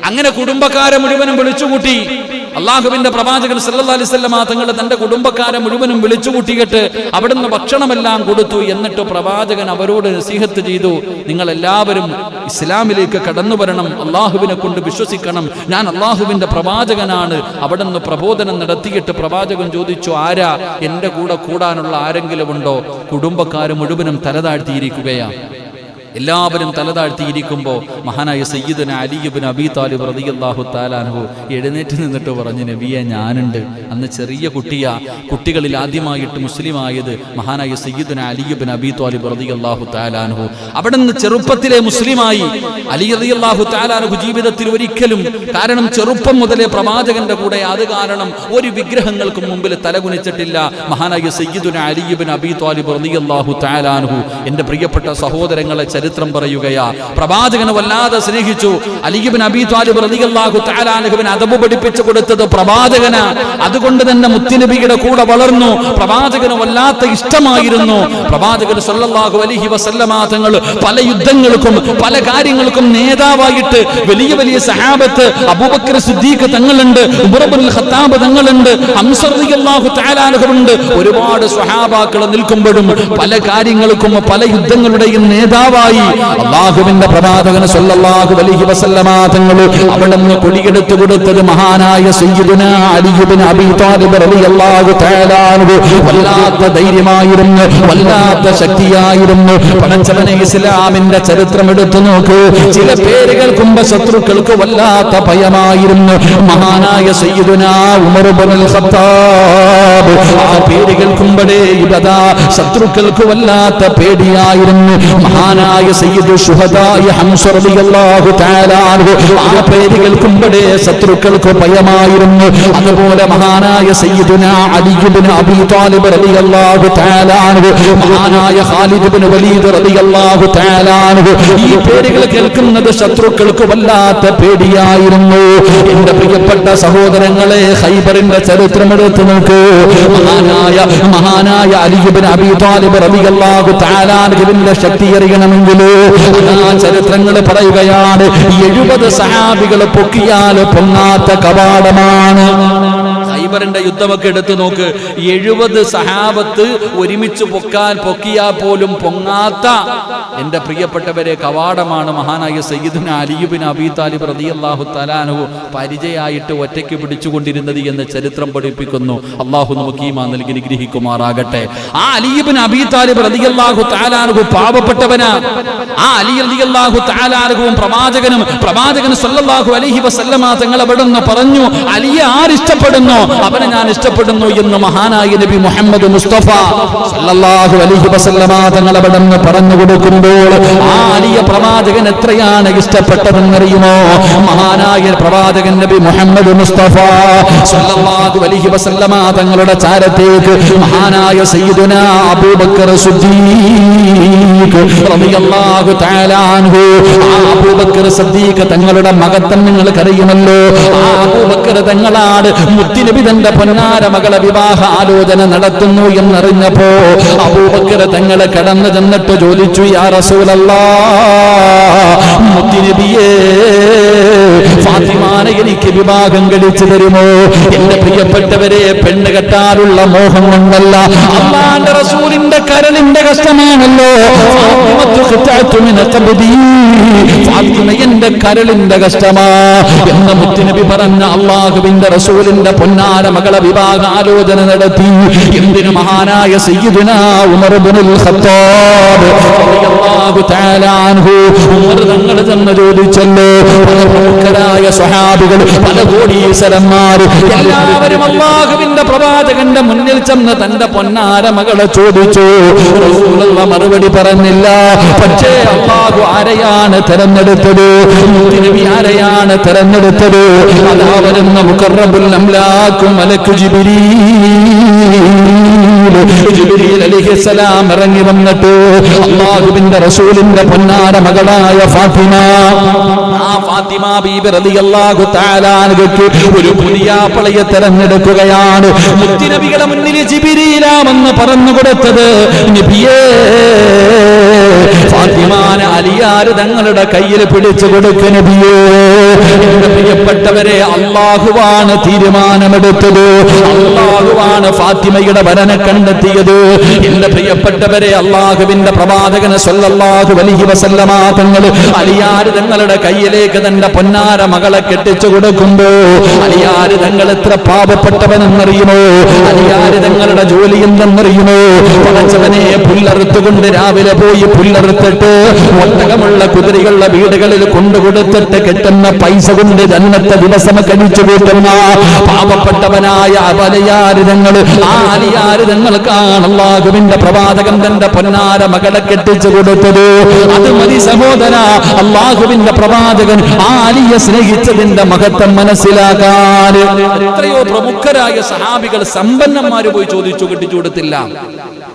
അങ്ങനെ കുടുംബക്കാരെ മുഴുവനും വിളിച്ചുകൂട്ടി. അള്ളാഹുവിന്റെ പ്രവാചകൻ സല്ലല്ലാഹു അലൈഹി വസല്ലമ തങ്ങൾ തന്റെ കുടുംബക്കാരെ മുഴുവനും വിളിച്ചുകൂട്ടിയിട്ട് അവിടുന്ന് ഭക്ഷണമെല്ലാം കൊടുത്തു. എന്നിട്ട് പ്രവാചകൻ അവരോട് നസീഹത്ത് ചെയ്തു, നിങ്ങൾ എല്ലാവരും ഇസ്ലാമിലേക്ക് കടന്നു വരണം, അള്ളാഹുവിനെ കൊണ്ട് വിശ്വസിക്കണം, ഞാൻ അള്ളാഹുവിന്റെ പ്രവാചകനാണ്. അവിടുന്ന് പ്രബോധനം നടത്തിയിട്ട് പ്രവാചകൻ ചോദിച്ചു, ആരാ എന്റെ കൂടെ കൂടാനുള്ള ആരെങ്കിലും ഉണ്ടോ? കുടുംബക്കാര് മുഴുവനും തലതാഴ്ത്തിയിരിക്കുകയാണ്. എല്ലാവരും തലതാഴ്ത്തിയിരിക്കുമ്പോൾ മഹാനായ സയ്യിദുന അലി ഇബ്നു അബീ താലിബ് റളിയല്ലാഹു തആല അൻഹു എഴുന്നേറ്റ് നിന്നിട്ട് പറഞ്ഞു, നബിയെ, ഞാനുണ്ട്. അന്ന് ചെറിയ കുട്ടികളിൽ ആദ്യമായിട്ട് മുസ്ലിമായത് മഹാനായ സയ്യിദുന അലി ഇബ്നു അബീ താലിബ് റളിയല്ലാഹു തആല അൻഹു. അവിടെ നിന്ന് ചെറുപ്പത്തിലെ മുസ്ലിമായി. അലി റളിയല്ലാഹു തആല അൻഹു ജീവിതത്തിൽ ഒരിക്കലും, കാരണം ചെറുപ്പം മുതലേ പ്രവാചകന്റെ കൂടെ, അത് കാരണം ഒരു വിഗ്രഹങ്ങൾക്കും മുമ്പിൽ തലകുനിച്ചിട്ടില്ല മഹാനായ സയ്യിദുന അലി ഇബ്നു അബീ താലിബ് റളിയല്ലാഹു തആല അൻഹു. എന്റെ പ്രിയപ്പെട്ട സഹോദരങ്ങളെ, ചരിത്രം പറയുകയാ, പ്രവാചകനെ വല്ലാതെ സ്നേഹിച്ചു. അലി ഇബ്നു അബീ ത്വാലിബ് റളിയല്ലാഹു തആല അൻഹുവിനെ അദബ് പഠിപ്പിച്ചു കൊടുത്തത് പ്രവാചകനാ. അതുകൊണ്ട് തന്നെ മുത്തുനബിയുടെ കൂടെ വളർന്നു. പ്രവാചകന് വല്ലാത്ത ഇഷ്ടമായിരുന്നു. പ്രവാചകൻ സല്ലല്ലാഹു അലൈഹി വസല്ലമ തങ്ങൾ പല യുദ്ധങ്ങൾക്കും പല കാര്യങ്ങൾക്കും നേതാവായിട്ട് വലിയ വലിയ സഹാബത്ത്, അബൂബക്കർ സിദ്ദീഖ് തങ്ങളുണ്ട്, ഉമർ ഇബ്നുൽ ഖത്താബ് തങ്ങളുണ്ട്, ഹംസ റളിയല്ലാഹു തആല അൻഹുണ്ട്. ഒരുപാട് സ്വഹാബാക്കൾ നിൽക്കുമ്പോഴും പല കാര്യങ്ങൾക്കും പല യുദ്ധങ്ങളുടെയും നേതാവായി അല്ലാഹുവിന്റെ പ്രവാചകൻ സല്ലല്ലാഹു അലൈഹി വസല്ലമ തങ്ങൾ അവിടുന്ന് കൊടിയെടുത്തു കൊടുത്തത് മഹാനായ സയ്യിദുനാ അലി ഇബ്നു അബീ ത്വാലിബ് റളിയല്ലാഹു തആല അൻഹു. വല്ലാത്ത ധൈര്യമായിരുന്നു, വല്ലാത്ത ശക്തിയായിരുന്നു. പടച്ചവനെ, ഇസ്ലാമിന്റെ ചരിത്രം എടുത്തു നോക്കൂ. ചില പേരുകൾക്കും ശത്രുക്കൾക്ക് വല്ലാത്ത ഭയമായിരുന്നു. മഹാനായ സയ്യിദുനാ ഉമർ ഇബ്നുൽ ഖത്താബ്, ആ പേരുകൾക്കുമ്പടേ ഇബദാ ശത്രുക്കൾക്ക് വല്ലാത്ത പേടിയായിരുന്നു. മഹാനായ സയ്യിദു ശുഹദായ ഹംസ റളിയല്ലാഹു തആല അൻഹു, ആ പേര് കേൾക്കുമ്പോഴേ ശത്രുക്കൾക്ക് ഭയമായിരുന്നു. അതുപോലെ മഹാനായ സയ്യിദുനാ അലി ഇബ്നു അബീ ത്വാലിബ് റളിയല്ലാഹു തആല അൻഹു, മഹാനായ ഖാലിദ് ഇബ്നു വലീദ് റളിയല്ലാഹു തആല അൻഹു, ഈ പേരുകൾ കേൾക്കുന്നത് ശത്രുക്കൾക്ക് വല്ലാത്ത പേടിയായിരുന്നു. എന്റെ പ്രിയപ്പെട്ട സഹോദരങ്ങളെ, ഖൈബറിന്റെ ചരിത്രം എടുത്തു നോക്കൂ. മഹാനായ അലി ഇബ്നു അബീ ത്വാലിബ് റളിയല്ലാഹു തആല അൻഹുവിന്റെ ശക്തി അറിയണമെങ്കിൽ ആ ചരിത്രങ്ങൾ പറയുകയാണ്. 70 സഹാബികൾ പൊക്കിയാൽ പൊങ്ങാത്ത കവാടമാണ് ഖൈബറിന്റെ യുദ്ധമൊക്കെ എടുത്തു നോക്ക്. 70 സഹാബത്ത് ഒരുമിച്ച് പൊക്കിയാൽ പോലും പൊങ്ങാത്ത എന്റെ പ്രിയപ്പെട്ടവരെ കവാടമാണ് മഹാനായ സയ്യിദുന അലി ഇബ്നു അബീ താലിബ് റളിയല്ലാഹു തആല അൻഹു പരിചയമായിട്ട് ഒറ്റയ്ക്ക് പിടിച്ചുകൊണ്ടിരുന്നത് എന്ന് ചരിത്രം പഠിപ്പിക്കുന്നു. അള്ളാഹു നമുക്ക് ഈമാൻ നൽകി അനുഗ്രഹിക്കുമാറാകട്ടെ. ആ അലി ഇബ്നു അബീ താലിബ് റളിയല്ലാഹു തആല അൻഹു പാവപ്പെട്ടവനാ. ആ അലി റളിയല്ലാഹു തആല അൻഹുവും പ്രവാചകൻ സല്ലല്ലാഹു അലൈഹി വസല്ലമ തങ്ങൾ അവിടുന്ന് പറഞ്ഞു, അലിയെ ആരിഷ്ടപ്പെടുന്നു അവനെ ഞാൻ ഇഷ്ടപ്പെടുന്നു എന്ന് മഹാനായ നബി മുഹമ്മദ് മുസ്തഫ സല്ലല്ലാഹു അലൈഹി വസല്ലമ തങ്ങൾ അവിടുന്ന് പറഞ്ഞു കൊടുക്കുമ്പോൾ ആ അലിയെ പ്രവാചകൻ എത്രയാണ് ഇഷ്ടപ്പെട്ടതെന്നറിയുമോ? മഹാനായ പ്രവാചകൻ നബി മുഹമ്മദ് മുസ്തഫ സല്ലല്ലാഹു അലൈഹി വസല്ലമ തങ്ങളുടെ ചാരത്തേക്ക് മഹാനായ സയ്യിദുനാ അബൂബക്കർ സിദ്ദീഖ് റളിയല്ലാഹു തആല അൻഹു, അബൂബക്കർ സിദ്ദീഖ് തങ്ങളുടെ മകത്തം നിങ്ങൾക്കറിയുമല്ലോ. ആ അബൂബക്കർ തങ്ങളാണ് മുത്തുനബി തന്റെ പൊന്നാര മകളെ വിവാഹ ആലോചന നടത്തുന്നു എന്നറിഞ്ഞപ്പോ അബൂബക്കർ തങ്ങളെ കടന്നു ചെന്നിട്ട് ചോദിച്ചു, യാ റസൂലല്ലാഹ്, മുത്തുനബിയേ, ഫാത്തിമാനെ എനിക്ക് വിവാഹം കഴിച്ചു തരുമോ? എന്റെ പ്രിയപ്പെട്ടവരെ, പെണ്ണ് കെട്ടാനുള്ള മോഹം കൊണ്ടല്ല, അല്ലാഹുവിന്റെ റസൂലിന്റെ കരളിന്റെ കഷ്ടമാണല്ലോ. ഫാത്തിമ എന്റെ കരളിന്റെ കഷ്ടമാ എന്ന് മുത്തുനബി പറഞ്ഞ അല്ലാഹുവിന്റെ റസൂലിന്റെ പൊന്നാര മകളെ വിവാഹ ആലോചന നടത്തി. എന്തിനു? മഹാനായ സയ്യിദുനാ ഉമർ ഇബ്നുൽ ഖത്താബ് റളിയല്ലാഹു തആല അൻഹു, ഉമർ തങ്ങൾ തന്നെ ചോദിച്ചല്ലോ. പ്രമുഖരായ സ്വഹാബികൾ, പല കോടീശ്വരന്മാർ എല്ലാവരും അല്ലാഹുവിന്റെ പ്രവാചകന്റെ മുന്നിൽ ചെന്ന് തന്റെ പൊന്നാര മകളെ ചോദിച്ചു. റസൂലുള്ളാഹി മറുപടി പറഞ്ഞില്ല. പക്ഷേ അല്ലാഹു ആരെയാണ് തെരഞ്ഞെടുത്തത്? മുത്തുനബി ആരെയാണ് തെരഞ്ഞെടുത്തത്? അതാ വരുന്ന മുഖറബുൽ അംലാഖ് മലക്ക് ജിബ്രീൽ അലൈഹിസ്സലാം ഇറങ്ങി വന്നിട്ട് അല്ലാഹുവിന്റെ റസൂലിന്റെ പൊന്നാര മകളായ ഫാത്തിമ, ആ ഫാത്തിമ ബീബി റളിയല്ലാഹു തആല അൻഹയ്ക്ക് ഒരു പുതിയാപ്പളയെ തെരഞ്ഞെടുക്കുകയാണ്. മുത്തുനബിയുടെ മുന്നിൽ ജിബ്രീലാമെന്ന് പറഞ്ഞു കൊടുത്തത് നബിയേ, ഫാത്തിമാനെ അലിയാര് തങ്ങളുടെ കയ്യിൽ പിടിച്ചു കൊടുക്ക നബിയേ. എന്റെ പ്രിയപ്പെട്ടവരെ, അല്ലാഹുവാണ് തീരുമാനമെടുത്തത്. അല്ലാഹുവാണ് ഫാത്തിമയുടെ വരനെ കണ്ടെത്തിയത്. എന്റെ പ്രിയപ്പെട്ടവരെ, അല്ലാഹുവിന്റെ പ്രവാചകൻ സല്ലല്ലാഹു അലൈഹി വസല്ലമ തങ്ങൾ അലിയാര് തങ്ങളുടെ കയ്യിലേക്ക് തന്റെ പൊന്നാര മകളെ കെട്ടിച്ചു കൊടുക്കുമ്പോ അലിയാര് തങ്ങൾ എത്ര പാവപ്പെട്ടവനെന്നറിയുമോ? അലിയാര് തങ്ങളുടെ ജോലി എന്തെന്നറിയുമോ? പടച്ചവനെ, പുല്ലറുത്തുകൊണ്ട് രാവിലെ പോയി പുല്ലറുത്തിട്ട് ഒട്ടകമുള്ള കുതിരകളുടെ വീടുകളിൽ കൊണ്ടുകൊടുത്തിട്ട് കെട്ടുന്ന പൈസ കൊണ്ട് ജന്നത്തെ ദിവസം കഴിച്ചു കൂട്ടുന്ന പാവപ്പെട്ടവനായ അലിയാരിതങ്ങൾ, ആ അലിയാരിതങ്ങൾക്കാണ് അല്ലാഹുവിന്റെ പ്രവാചകൻ തന്റെ പൊന്നാര മകളെ കെട്ടിച്ചു കൊടുത്തത്. അത് മതി സഹോദര, അല്ലാഹുവിന്റെ പ്രവാചകൻ ആ അലിയെ സ്നേഹിച്ചതിന്റെ മഹത്വം മനസ്സിലാക്കാൻ. എത്രയോ പ്രമുഖരായ സഹാബികൾ, സമ്പന്നന്മാര് പോയി ചോദിച്ചു, കെട്ടിച്ചു കൊടുത്തില്ല.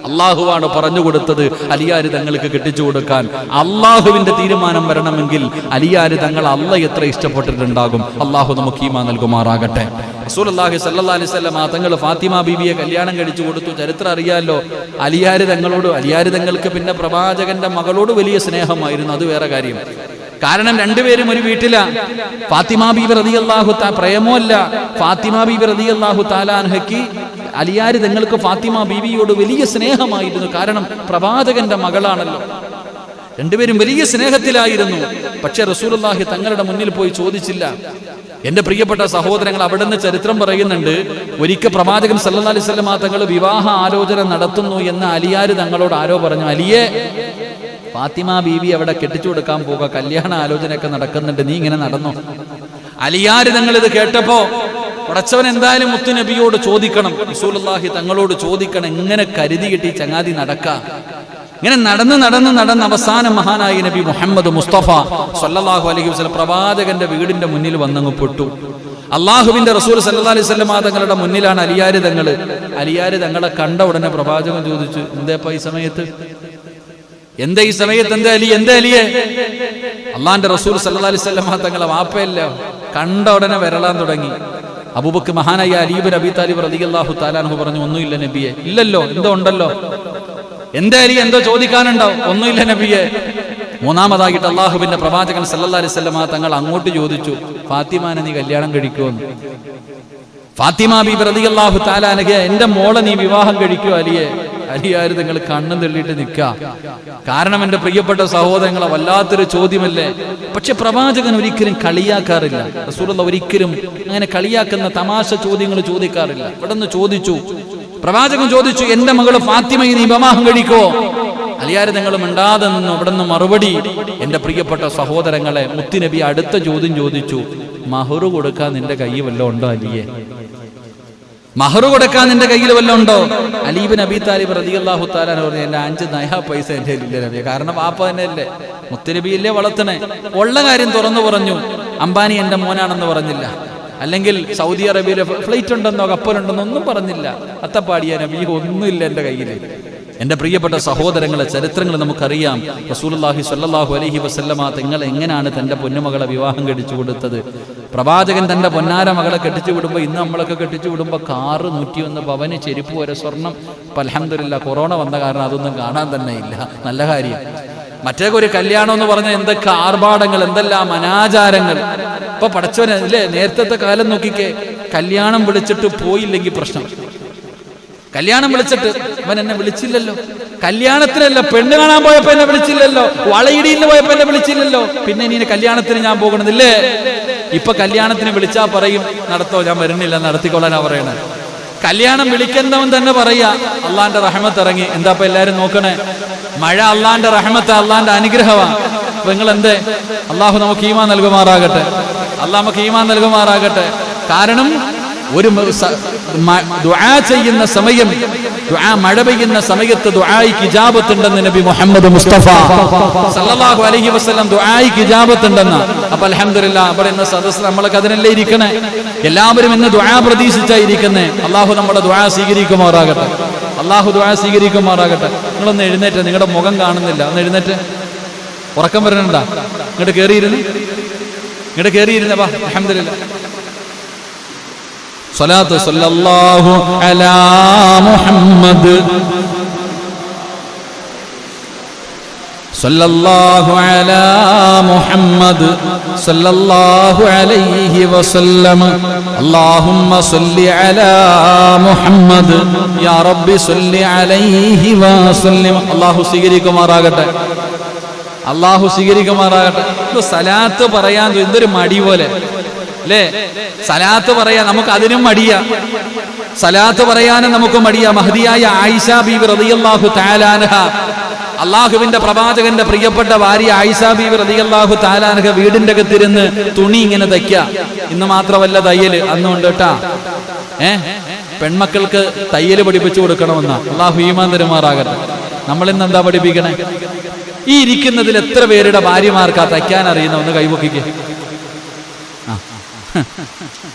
അള്ളാഹുവാണ് പറഞ്ഞു കൊടുത്തത് അലിയാര് തങ്ങൾക്ക് കെട്ടിച്ചു കൊടുക്കാൻ. അള്ളാഹുവിന്റെ തീരുമാനം വരണമെങ്കിൽ അലിയാര് തങ്ങൾ അള്ളാഹ് എത്ര ഇഷ്ടപ്പെട്ടിട്ടുണ്ടാകും. അള്ളാഹു നമുക്ക് ഈമാൻ നൽകുമാറാകട്ടെ. റസൂലുള്ളാഹി സ്വല്ലല്ലാഹി അലൈഹി വസല്ലം തങ്ങൾ ഫാത്തിമ ബീവിയെ കല്യാണം കഴിച്ചു കൊടുത്തു. ചരിത്രം അറിയാലോ. അലിയാര് തങ്ങൾക്ക് പിന്നെ പ്രവാചകന്റെ മകളോട് വലിയ സ്നേഹമായിരുന്നു. അത് വേറെ കാര്യം. കാരണം രണ്ടുപേരും ഒരു വീട്ടിലാ. ഫാത്തിമ ബീവി റളിയല്ലാഹു തആല പ്രേമമല്ല, ഫാത്തിമ ബീവി റളിയല്ലാഹു തആല അൻഹയ്ക്ക് അലിയാര് തങ്ങൾക്ക് ഫാത്തിമ ബീവിയോട് വലിയ സ്നേഹമായിരുന്നു. കാരണം പ്രവാചകന്റെ മകളാണല്ലോ. രണ്ടുപേരും വലിയ സ്നേഹത്തിലായിരുന്നു. പക്ഷെ റസൂലുള്ളാഹി തങ്ങളുടെ മുന്നിൽ പോയി ചോദിച്ചില്ല. എന്റെ പ്രിയപ്പെട്ട സഹോദരങ്ങൾ, അവിടുന്ന് ചരിത്രം പറയുന്നുണ്ട്, ഒരിക്കൽ പ്രവാചകൻ സല്ലല്ലാഹു അലൈഹി വസല്ലം തങ്ങൾ വിവാഹ ആലോചന നടത്തുന്നു എന്ന് അലിയാര് തങ്ങളോട് ആരോ പറഞ്ഞു, അലിയെ, ഫാത്തിമ ബീവി അവിടെ കെട്ടിച്ചു കൊടുക്കാൻ പോകുക, കല്യാണ ആലോചനയൊക്കെ നടക്കുന്നുണ്ട്, നീ ഇങ്ങനെ നടന്നു. അലിയാര് തങ്ങൾ ഇത് കേട്ടപ്പോ, പടച്ചവൻ എന്തായാലും മുത്തുനബിയോട് ചോദിക്കണം, റസൂലുള്ളാഹി തങ്ങളോട് ചോദിക്കണം, എങ്ങനെ കരുതി കിട്ടി ചങ്ങാതി നടക്കാം. ഇങ്ങനെ നടന്ന് അവസാനം മഹാനായ നബി മുഹമ്മദ് മുസ്തഫ സല്ലല്ലാഹു അലൈഹി വസല്ലം പ്രവാചകന്റെ വീടിന്റെ മുന്നിൽ വന്നങ്ങ് പെട്ടു. അള്ളാഹുവിന്റെ റസൂൽ സല്ലല്ലാഹു അലൈഹി വസല്ലം തങ്ങളുടെ മുന്നിലാണ് അലിയാര് തങ്ങൾ. അലിയാര് തങ്ങളെ കണ്ട ഉടനെ പ്രവാചകൻ ചോദിച്ചു, എന്തേപ്പാ ഈ സമയത്ത്, എന്താ ഈ സമയത്ത്, എന്താ അലിയെ? അള്ളാന്റെ റസൂൽ സല്ലല്ലാഹു അലൈഹി വസല്ലം തങ്ങളെ വാപ്പയല്ല, കണ്ട ഉടനെ വരളാൻ തുടങ്ങി. അബൂബക്കർ മഹാനായ അലി ഇബ്നു അബീ താലിബ് റളിയല്ലാഹു തആല അൻഹു പറഞ്ഞു, ഒന്നുമില്ല നബിയെ. ഇല്ലല്ലോ, എന്തോ ഉണ്ടല്ലോ. എന്താ അലി, എന്തോ ചോദിക്കാനുണ്ടാവും? ഒന്നുമില്ല നബിയെ. മൂന്നാമതായിട്ട് അള്ളാഹുവിന്റെ പ്രവാചകൻ സല്ലല്ലാഹു അലൈഹി വസല്ലം തങ്ങൾ അങ്ങോട്ട് ചോദിച്ചു, ഫാത്തിമാനെ നീ കല്യാണം കഴിക്കുമെന്ന്. ഫാത്തിമ ബീബി റളിയല്ലാഹു തആല അൻഹ, എന്റെ മോളെ നീ വിവാഹം കഴിക്കൂ അലിയെ. അലിയാര് നിങ്ങൾ കണ്ണും തള്ളിയിട്ട് നിൽക്കുക. കാരണം എന്റെ പ്രിയപ്പെട്ട സഹോദരങ്ങളെ വല്ലാത്തൊരു ചോദ്യമല്ലേ. പക്ഷെ പ്രവാചകൻ ഒരിക്കലും കളിയാക്കാറില്ല. റസൂലുള്ളാഹി ഒരിക്കലും അങ്ങനെ കളിയാക്കുന്ന തമാശ ചോദ്യങ്ങൾ ചോദിക്കാറില്ല. ഇവിടെ നിന്ന് ചോദിച്ചു, പ്രവാചകൻ ചോദിച്ചു, എന്റെ മകള് ഫാത്തിമയെ നീ വിവാഹം കഴിക്കോ? അലിയാര് നിങ്ങൾ മിണ്ടാതെ നിന്നു. അവിടെ നിന്ന് മറുപടി, എന്റെ പ്രിയപ്പെട്ട സഹോദരങ്ങളെ, മുത്തുനബി അടുത്ത ചോദ്യം ചോദിച്ചു, മഹറു കൊടുക്കാൻ നിന്റെ കയ്യിൽ വല്ലതും ഉണ്ടോ അലിയെ? മഹറു കൊടുക്കാൻ നിന്റെ കയ്യിൽ വല്ലതും ഉണ്ടോ? അലി ഇബ്നു അബീ താലിബ് റളിയല്ലാഹു തആല പറഞ്ഞു, എന്റെ 5 നയാ പൈസ എന്റെ ഇല്ല നബിയെ. കാരണം വാപ്പ തന്നെയല്ലേ, മുത്തുനബിയല്ലേ വളർത്തണേ. ഉള്ള കാര്യം തുറന്നു പറഞ്ഞു. അംബാനി എന്റെ മോനാണെന്ന് പറഞ്ഞില്ല, അല്ലെങ്കിൽ സൗദി അറേബ്യയിലെ ഫ്ലൈറ്റ് ഉണ്ടെന്നോ കപ്പലുണ്ടെന്നോ ഒന്നും പറഞ്ഞില്ല. അത്തപ്പാടിയ നബി ഒന്നുമില്ല എന്റെ കയ്യിൽ. എന്റെ പ്രിയപ്പെട്ട സഹോദരങ്ങളെ, ചരിത്രങ്ങൾ നമുക്കറിയാം. റസൂലുള്ളാഹി സ്വല്ലല്ലാഹു അലൈഹി വസല്ലമ തങ്ങൾ എങ്ങനെയാണ് തന്റെ പൊന്നുമകളെ വിവാഹം കഴിച്ചു കൊടുത്തത്. പ്രവാചകൻ തന്റെ പൊന്നാര മകളെ കെട്ടിച്ചു വിടുമ്പോൾ, ഇന്ന് നമ്മളൊക്കെ കെട്ടിച്ചു വിടുമ്പോൾ കാറ് 101 പവന്, ചെരുപ്പ് വരെ സ്വർണം. ഇപ്പം അൽഹംദുലില്ലാ കൊറോണ വന്ന കാരണം അതൊന്നും കാണാൻ തന്നെ ഇല്ല. നല്ല കാര്യം. മറ്റേ ഒരു കല്യാണം എന്ന് പറഞ്ഞാൽ എന്തൊക്കെ ആർഭാടങ്ങൾ, എന്തെല്ലാം അനാചാരങ്ങൾ. ഇപ്പൊ പടച്ചവനല്ലേ, നേരത്തെ കാലം നോക്കിക്കേ, കല്യാണം വിളിച്ചിട്ട് പോയില്ലെങ്കിൽ പ്രശ്നം. കല്യാണം വിളിച്ചിട്ട് അവൻ എന്നെ വിളിച്ചില്ലല്ലോ, കല്യാണത്തിനല്ല പെണ്ണ് കാണാൻ പോയപ്പോ എന്നെ വിളിച്ചില്ലല്ലോ, വളയിടിയിൽ പോയപ്പോ എന്നെ വിളിച്ചില്ലല്ലോ, പിന്നെ ഇനി കല്യാണത്തിന് ഞാൻ പോകണമെന്നില്ലേ? ഇപ്പൊ കല്യാണത്തിന് വിളിച്ചാ പറയും, നടത്തോ, ഞാൻ വരുന്നില്ല, നടത്തിക്കൊള്ളാനാ പറയണേ. കല്യാണം വിളിക്കുന്നവൻ തന്നെ പറയാ, അള്ളാന്റെ റഹ്മത്ത് ഇറങ്ങി. എന്താ ഇപ്പൊ എല്ലാരും നോക്കണേ, മഴ അള്ളാന്റെ റഹ്മത്ത്, അള്ളാന്റെ അനുഗ്രഹമാണ്. അപ്പൊ നിങ്ങൾ എന്തേ? അള്ളാഹു നമുക്ക് ഈമാൻ നൽകുമാറാകട്ടെ, അള്ളാഹ് നമുക്ക് ഈമാൻ നൽകുമാറാകട്ടെ. കാരണം ഒരു ദുആ ചെയ്യുന്ന സമയം, മഴ പെയ്യുന്ന സമയത്ത് ദുആയ്ക്ക് ഇജാബത്തുണ്ടെന്ന് നബി മുഹമ്മദ് മുസ്തഫ സല്ലല്ലാഹു അലൈഹി വസല്ലം ദുആയ്ക്ക് ഇജാബത്തുണ്ടെന്ന്. അപ്പൊ അൽഹംദുലില്ലാഹ്, അവിടെ ഇന്ന് സദസ്സ് നമ്മളൊക്കെ അതിനല്ലേ ഇരിക്കണേ. എല്ലാവരും ഇന്ന് ദുആ പ്രതീക്ഷിച്ചായിരിക്കുന്നേ. അള്ളാഹു നമ്മുടെ ദുആ സ്വീകരിക്കുമാറാകട്ടെ, അള്ളാഹു ദുആ സ്വീകരിക്കുമാറാകട്ടെ. നിങ്ങളൊന്ന് എഴുന്നേറ്റ്, നിങ്ങളുടെ മുഖം കാണുന്നില്ല, ഒന്ന് എഴുന്നേറ്റ്. ഉറക്കം വരണുണ്ടാ? ഇങ്ങോട്ട് കയറിയിരുന്ന വാ. അൽഹംദുലില്ലാഹ്. സ്വലാത്ത് സല്ലല്ലാഹു അലാ മുഹമ്മദ്, സല്ലല്ലാഹു അലാ മുഹമ്മദ്, സല്ലല്ലാഹു അലൈഹി വസല്ലം. അല്ലാഹുമ്മ സല്ലി അലാ മുഹമ്മദ്, യാ റബ്ബി സല്ലി അലൈഹി വസല്ലം. അല്ലാഹു സ്വീകരിക്കുമാറാകട്ടെ, അല്ലാഹു സ്വീകരിക്കുമാറാകട്ടെ. സലാത്ത് പറയാൻ എന്തൊരു മടി പോലെ അല്ലേ? സലാത്ത് പറയാ നമുക്ക് അതിനും മടിയാ, സലാത്ത് പറയാനും നമുക്ക് മടിയാ. മഹദിയായ ആയിഷ ബീബി റളിയല്ലാഹു തആല അൻഹ, അള്ളാഹുവിന്റെ പ്രവാചകന്റെ പ്രിയപ്പെട്ട ഭാര്യ ആയിഷ ബീബി റളിയല്ലാഹു തആല അൻഹ വീടിന്റെ അകത്തിരുന്ന് തുണി ഇങ്ങനെ തയ്ക്കുക. ഇന്ന് മാത്രമല്ല തയ്യല്, അന്നുണ്ട് കേട്ടാ. പെൺമക്കൾക്ക് തയ്യല് പഠിപ്പിച്ചു കൊടുക്കണമെന്ന. അള്ളാഹു ഈമാൻ തരുമാറാകട്ടെ. നമ്മളിന്ന് എന്താ പഠിപ്പിക്കണേ? ഈ ഇരിക്കുന്നതിൽ എത്ര പേരുടെ ഭാര്യമാർക്കാ തയ്ക്കാൻ അറിയുന്ന? ഒന്ന് കൈപൊക്കിക്ക്.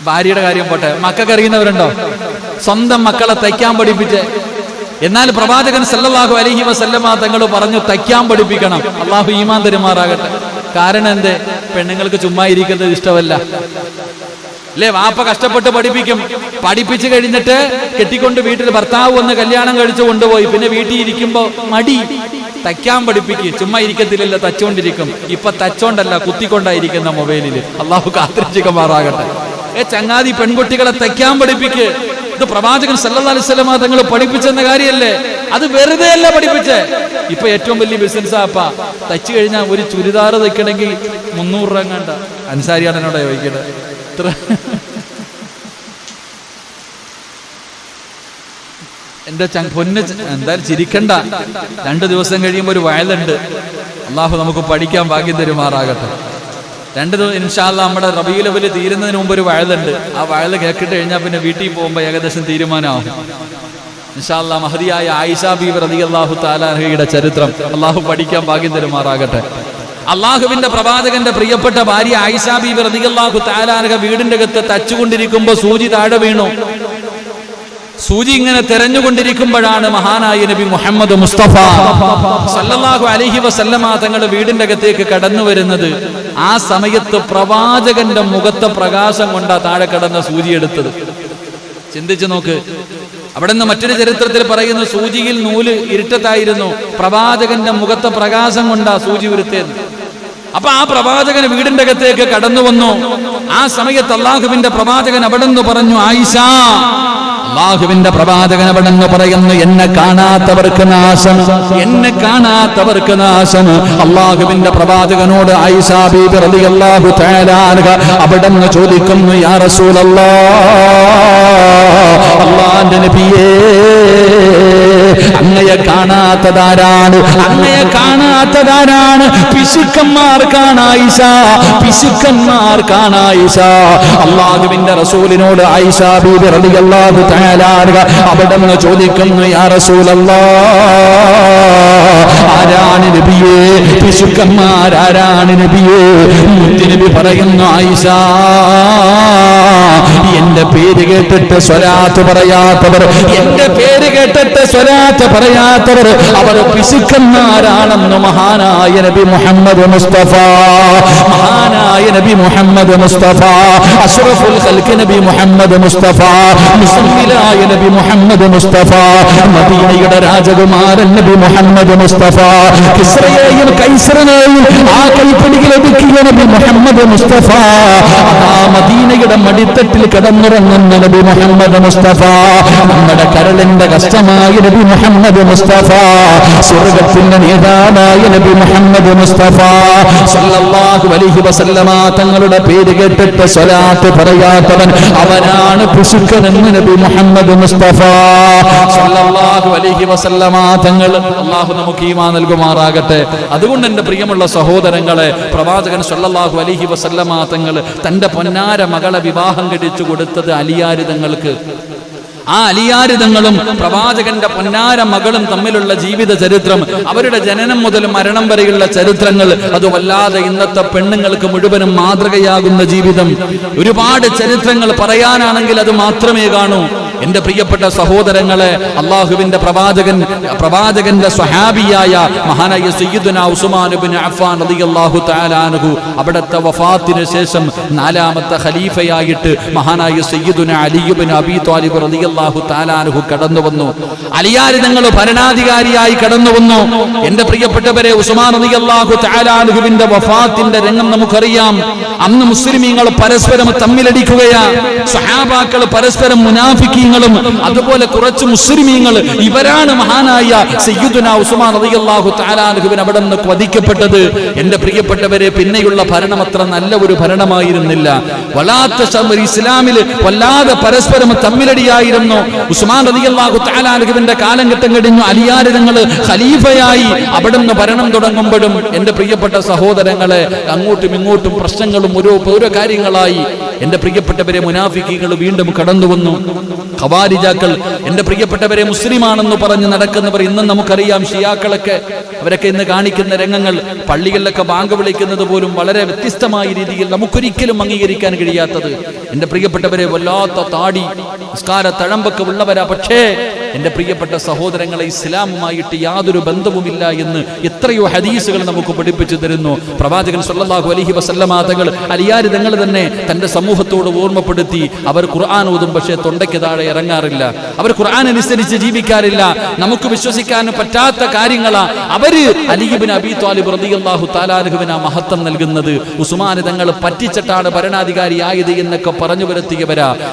ഭാര്യയുടെ കാര്യം പോട്ടെ, മക്കൾക്ക് അറിയുന്നവരുണ്ടോ? സ്വന്തം മക്കളെ തയ്ക്കാൻ പഠിപ്പിച്ച്. എന്നാൽ പ്രവാചകൻ സല്ലല്ലാഹു അലൈഹി വസല്ലമ തങ്ങൾ പറഞ്ഞു തയ്ക്കാൻ പഠിപ്പിക്കണം. അള്ളാഹു ഈമാൻ തരുമാറാകട്ടെ. കാരണം എന്തേ? പെണ്ണുങ്ങൾക്ക് ചുമ്മാ ഇരിക്കുന്നത് ഇഷ്ടമല്ല അല്ലേ? വാപ്പ കഷ്ടപ്പെട്ട് പഠിപ്പിക്കും. പഠിപ്പിച്ചു കഴിഞ്ഞിട്ട് കെട്ടിക്കൊണ്ട് വീട്ടിൽ ഭർത്താവ് വന്ന് കല്യാണം കഴിച്ചു കൊണ്ടുപോയി. പിന്നെ വീട്ടിൽ ഇരിക്കുമ്പോ മടി. തയ്ക്കാൻ പഠിപ്പിക്ക്. ചുമ്മാ ഇരിക്കത്തില്ലല്ലോ, തച്ചോണ്ടിരിക്കും. ഇപ്പൊ തച്ചോണ്ടല്ല, കുത്തിക്കൊണ്ടായിരിക്കുന്ന മൊബൈലിൽ. അള്ളാഹു കാത്തിരക്ഷിക്കുമാറാകട്ടെ. ചങ്ങാതി, പെൺകുട്ടികളെ തയ്ക്കാൻ പഠിപ്പിക്ക്. ഇത് പ്രവാചകൻ സല്ലല്ലാഹു അലൈഹി വസല്ലം തങ്ങൾ പഠിപ്പിച്ചെന്ന കാര്യമല്ലേ? അത് വെറുതെ അല്ല പഠിപ്പിച്ചേ. ഇപ്പൊ ഏറ്റവും വലിയ ബിസിനസ് ആപ്പാ. തയ്ച്ചു കഴിഞ്ഞാൽ ഒരു ചുരിദാർ തയ്ക്കണമെങ്കിൽ 300 രൂപ കണ്ട. അൻസാരിയാണ് എന്നോട് ചോദിക്കട്ടെ. ഇത്ര എന്റെ പൊന്ന്, എന്തായാലും ചിരിക്കണ്ട. 2 ദിവസം കഴിയുമ്പോൾ ഒരു വയലുണ്ട്. അള്ളാഹു നമുക്ക് പഠിക്കാൻ ഭാഗ്യം തരുമാറാകട്ടെ. 2 ദിവസം ഇൻഷാ അല്ലാഹ് നമ്മുടെ റബീഉൽ അവ്വൽ തീരുന്നതിന് മുമ്പ് ഒരു വയലുണ്ട്. ആ വയൽ കേട്ടിട്ട് കഴിഞ്ഞാൽ പിന്നെ വീട്ടിൽ പോകുമ്പോൾ ഏകദേശം തീരുമാനമാവും ഇൻഷാ അല്ലാഹ്. മഹദിയായ ആയിഷ ബീബി റളിയല്ലാഹു തആല അൻഹയുടെ ചരിത്രം അള്ളാഹു പഠിക്കാൻ ഭാഗ്യം തരുമാറാകട്ടെ. അള്ളാഹുവിന്റെ പ്രവാചകന്റെ പ്രിയപ്പെട്ട ഭാര്യ ആയിഷ ബീബി റളിയല്ലാഹു തആല അൻഹ വീടിന്റെ അകത്ത് തച്ചുകൊണ്ടിരിക്കുമ്പോൾ സൂചി താഴെ വീണു. സൂചി ഇങ്ങനെ തെരഞ്ഞുകൊണ്ടിരിക്കുമ്പോഴാണ് മഹാനായ നബി മുഹമ്മദ് മുസ്തഫ സല്ലല്ലാഹു അലൈഹി വസല്ലമ തങ്ങൾ വീടിന്റെ അകത്തേക്ക് കടന്നു വരുന്നത്. ആ സമയത്ത് പ്രവാചകന്റെ മുഖത്തെ പ്രകാശം കൊണ്ടാ താഴെ കടന്ന സൂചി എടുത്തത്. ചിന്തിച്ചു നോക്ക്. അവിടെ നിന്ന് മറ്റൊരു ചരിത്രത്തിൽ പറയുന്നു, സൂചിയിൽ നൂല് ഇരുട്ടത്തായിരുന്നു, പ്രവാചകന്റെ മുഖത്തെ പ്രകാശം കൊണ്ടാ സൂചി ഉരുത്തേന്ന്. അപ്പൊ ആ പ്രവാചകൻ വീടിന്റെ അകത്തേക്ക് കടന്നു വന്നു. ആ സമയത്ത് അള്ളാഹുവിന്റെ പ്രവാചകൻ അവിടെ നിന്ന് പറഞ്ഞു, ആയിഷ, അള്ളാഹുവിന്റെ പ്രവാചകൻ അവിടെ നിന്ന് പറയുന്നു, എന്നെ കാണാത്തവർക്ക് നാശം, എന്നെ കാണാത്തവർക്ക് നാശം. അള്ളാഹുവിന്റെ പ്രവാചകനോട് ആയിഷ ബീബി റളിയല്ലാഹു തആല അൻഹ അവിടെ നിന്ന് ചോദിക്കുന്നു, യാ റസൂലല്ലാഹ്, അല്ലാഹുവിന്റെ നബിയേ, അങ്ങയെ കാണാത്തതാരാണ്? അങ്ങയെ കാണാത്തതാരാണ്? പിശുക്കന്മാർക്കാണ് ആയിഷ, പിശുക്കന്മാർക്കാണ് ആയിഷ. അള്ളാഹുവിന്റെ റസൂലിനോട് ആയിഷ ബീബി റളിയല്ലാഹു തആല അൻഹ അവിടെ നിന്ന് ചോദിക്കുന്നു, യാ റസൂലല്ലാഹ്, ആരാണ് നബിയേ? പിശുക്കന്മാരാരാണ് നബിയേ? മുത്തുനബി പറയുന്നു, ആയിഷ, എന്റെ പേര് കേട്ടിട്ട് സ്വലാത്ത് പറയാത്തവർ, എന്റെ പേര് കേട്ടിട്ട് സ്വലാത്ത് പറയാത്തവർ, അവർ പിശുക്കന്മാരാണെന്ന് മഹാനായ നബി മുഹമ്മദ് മുസ്തഫ, മഹാനായ നബി മുഹമ്മദ് മുസ്തഫ, അഷ്റഫുൽ ഖൽഖ് നബി മുഹമ്മദ് മുസ്തഫ, മുസമ്മിലായ നബി മുഹമ്മദ് മുസ്തഫ, മദീനയുടെ രാജകുമാരൻ നബി മുഹമ്മദ് മുസ്തഫ, കിസ്റയെയും കൈസറിനെയും ആ കൈപ്പിടിയിൽ ഒതുക്കിയ നബി മുഹമ്മദ് മുസ്തഫ, ആ മദീനയുടെ മടിത്തട്ടിൽ കിടന്നുറങ്ങുന്ന നബി മുഹമ്മദ് മുസ്തഫ, നമ്മുടെ കരളിന്റെ കഷ്ടമായ നബി മുഹമ്മദ് മുസ്തഫ, സ്വർഗത്തിന്റെ നേതാവായ നബി മുഹമ്മദ് മുസ്തഫ സല്ലല്ലാഹു അലൈഹി വസല്ലമ തങ്ങളുടെ പേര് കേട്ടിട്ട് സ്വലാത്ത് പറയാത്തവൻ അവനാണ് പിശുക്കനെന്ന് നബി മുഹമ്മദ് മുസ്തഫ സല്ലല്ലാഹു അലൈഹി വസല്ലമ തങ്ങൾ. അല്ലാഹു നമുക്ക് ഈമാൻ നൽകുമാറാകട്ടെ. അതുകൊണ്ട് എൻ്റെ പ്രിയമുള്ള സഹോദരങ്ങളെ, പ്രവാചകൻ സല്ലല്ലാഹു അലൈഹി വസല്ലമ തങ്ങൾ തന്റെ പൊന്നാര മകളെ വിവാഹം കഴിച്ചു കൊടുത്തത് അലിയാര് തങ്ങൾക്ക്. ആ അലിയാര് തങ്ങളും പ്രവാചകന്റെ പൊന്നാര മകളും തമ്മിലുള്ള ജീവിത ചരിത്രം, അവരുടെ ജനനം മുതൽ മരണം വരെയുള്ള ചരിത്രങ്ങൾ, അത് വല്ലാതെ ഇന്നത്തെ പെണ്ണുങ്ങൾക്ക് മുഴുവനും മാതൃകയാകുന്ന ജീവിതം. ഒരുപാട് ചരിത്രങ്ങൾ പറയാനാണെങ്കിൽ അത് മാത്രമേ കാണൂ. എന്റെ പ്രിയപ്പെട്ട സഹോദരങ്ങളെ, അള്ളാഹുവിന്റെ പ്രവാചകന്റെ സ്വഹാബിയായ മഹാനായ സയ്യിദുനാ ഉസ്മാൻ ഇബ്നു അഫ്ഫാൻ റളിയല്ലാഹു തആല അൻഹു അവിടുത്തെ വഫാത്തിന് ശേഷം 4ാമത്തെ ഖലീഫയായിട്ട് മഹാനായ സയ്യിദുനാ അലി ഇബ്നു അബീ ത്വാലിബ് റളിയല്ലാഹു തആല അൻഹു കടന്നു വന്നു. അലിയാർ തങ്ങൾ ഭരണാധികാരിയായി കടന്നു വന്നു. എന്റെ പ്രിയപ്പെട്ടവരെ, ഉസ്മാൻ റളിയല്ലാഹു തആല അൻഹുവിന്റെ വഫാത്തിന്റെ രംഗം നമുക്കറിയാം. അന്ന് മുസ്ലിമീങ്ങൾ പരസ്പരം തമ്മിലടിക്കുകയാ. സ്വഹാബാക്കൾ പരസ്പരം മുനാഫിക്കീങ്ങളും അതുപോലെ കുറച്ച് മുസ്ലിമീങ്ങൾ, ഇവരാണ് മഹാനായ സയ്യിദുനാ ഉസ്മാൻ റളിയല്ലാഹു തആല അൻഹുവിനെ അവിടെ നിന്ന് വധിക്കപ്പെട്ടത്. എന്റെ പ്രിയപ്പെട്ടവരെ, പിന്നെയുള്ള ഭരണം അത്ര നല്ല ഒരു ഭരണമായിരുന്നില്ല. ഇസ്ലാമിൽ വല്ലാതെ പരസ്പരം തമ്മിലടിയായിരുന്നു. ഉസ്മാൻ റളിയല്ലാഹു തആല അൻഹുവിന്റെ കാലഘട്ടം കഴിഞ്ഞു. അലിയാർ തങ്ങൾ ഖലീഫയായി അവിടെ നിന്ന് ഭരണം തുടങ്ങുമ്പോഴും എന്റെ പ്രിയപ്പെട്ട സഹോദരങ്ങളെ, അങ്ങോട്ടും ഇങ്ങോട്ടും പ്രശ്നങ്ങളും ഓരോ കാര്യങ്ങളായി. എന്റെ പ്രിയപ്പെട്ടവരെ, മുനാഫിക്കുകൾ വീണ്ടും കടന്നു വന്നു. ഖവാരിജാക്കൾ, എന്റെ പ്രിയപ്പെട്ടവരെ, മുസ്ലിമാണെന്ന് പറഞ്ഞ് നടക്കുന്നവർ ഇന്നും നമുക്കറിയാം. ഷിയാക്കളൊക്കെ, അവരൊക്കെ ഇന്ന് കാണിക്കുന്ന രംഗങ്ങൾ, പള്ളികളിലൊക്കെ ബാങ്ക് വിളിക്കുന്നത് പോലും വളരെ വ്യത്യസ്തമായ രീതിയിൽ നമുക്കൊരിക്കലും അംഗീകരിക്കാൻ കഴിയാത്തത്. എന്റെ പ്രിയപ്പെട്ടവരെ, വല്ലാത്ത താടി, നിസ്കാര തഴമ്പൊക്കെ ഉള്ളവരാ. പക്ഷേ എന്റെ പ്രിയപ്പെട്ട സഹോദരങ്ങളെ, ഇസ്ലാമുമായിട്ട് യാതൊരു ബന്ധവുമില്ല എന്ന് എത്രയോ ഹദീസുകൾ നമുക്ക് പഠിപ്പിച്ചു തരുന്നു. പ്രവാചകൻ സല്ലല്ലാഹു അലൈഹി വസല്ലമ തങ്ങൾ അലിയാർ തങ്ങൾ തന്നെ തന്റെ സമൂഹത്തോട് ഓർമ്മപ്പെടുത്തി, അവർ ഖുർആൻ ഓതും, പക്ഷേ തൊണ്ടയ്ക്ക് താഴെ ഇറങ്ങാറില്ല. അവർ ഖുർആൻ അനുസരിച്ച് ജീവിക്കാറില്ല. നമുക്ക് വിശ്വസിക്കാൻ പറ്റാത്ത കാര്യങ്ങളാ അവര് അലി ഇബ്നു അബീ ത്വാലിബ് റളിയല്ലാഹു തആല അൻഹുവിന് മഹത്വം നൽകുന്നത്. ഉസ്മാൻ തങ്ങൾ പറ്റിച്ചിട്ടാണ് ഭരണാധികാരിയായത് എന്നൊക്കെ പറഞ്ഞു വരുത്തിയവരാ.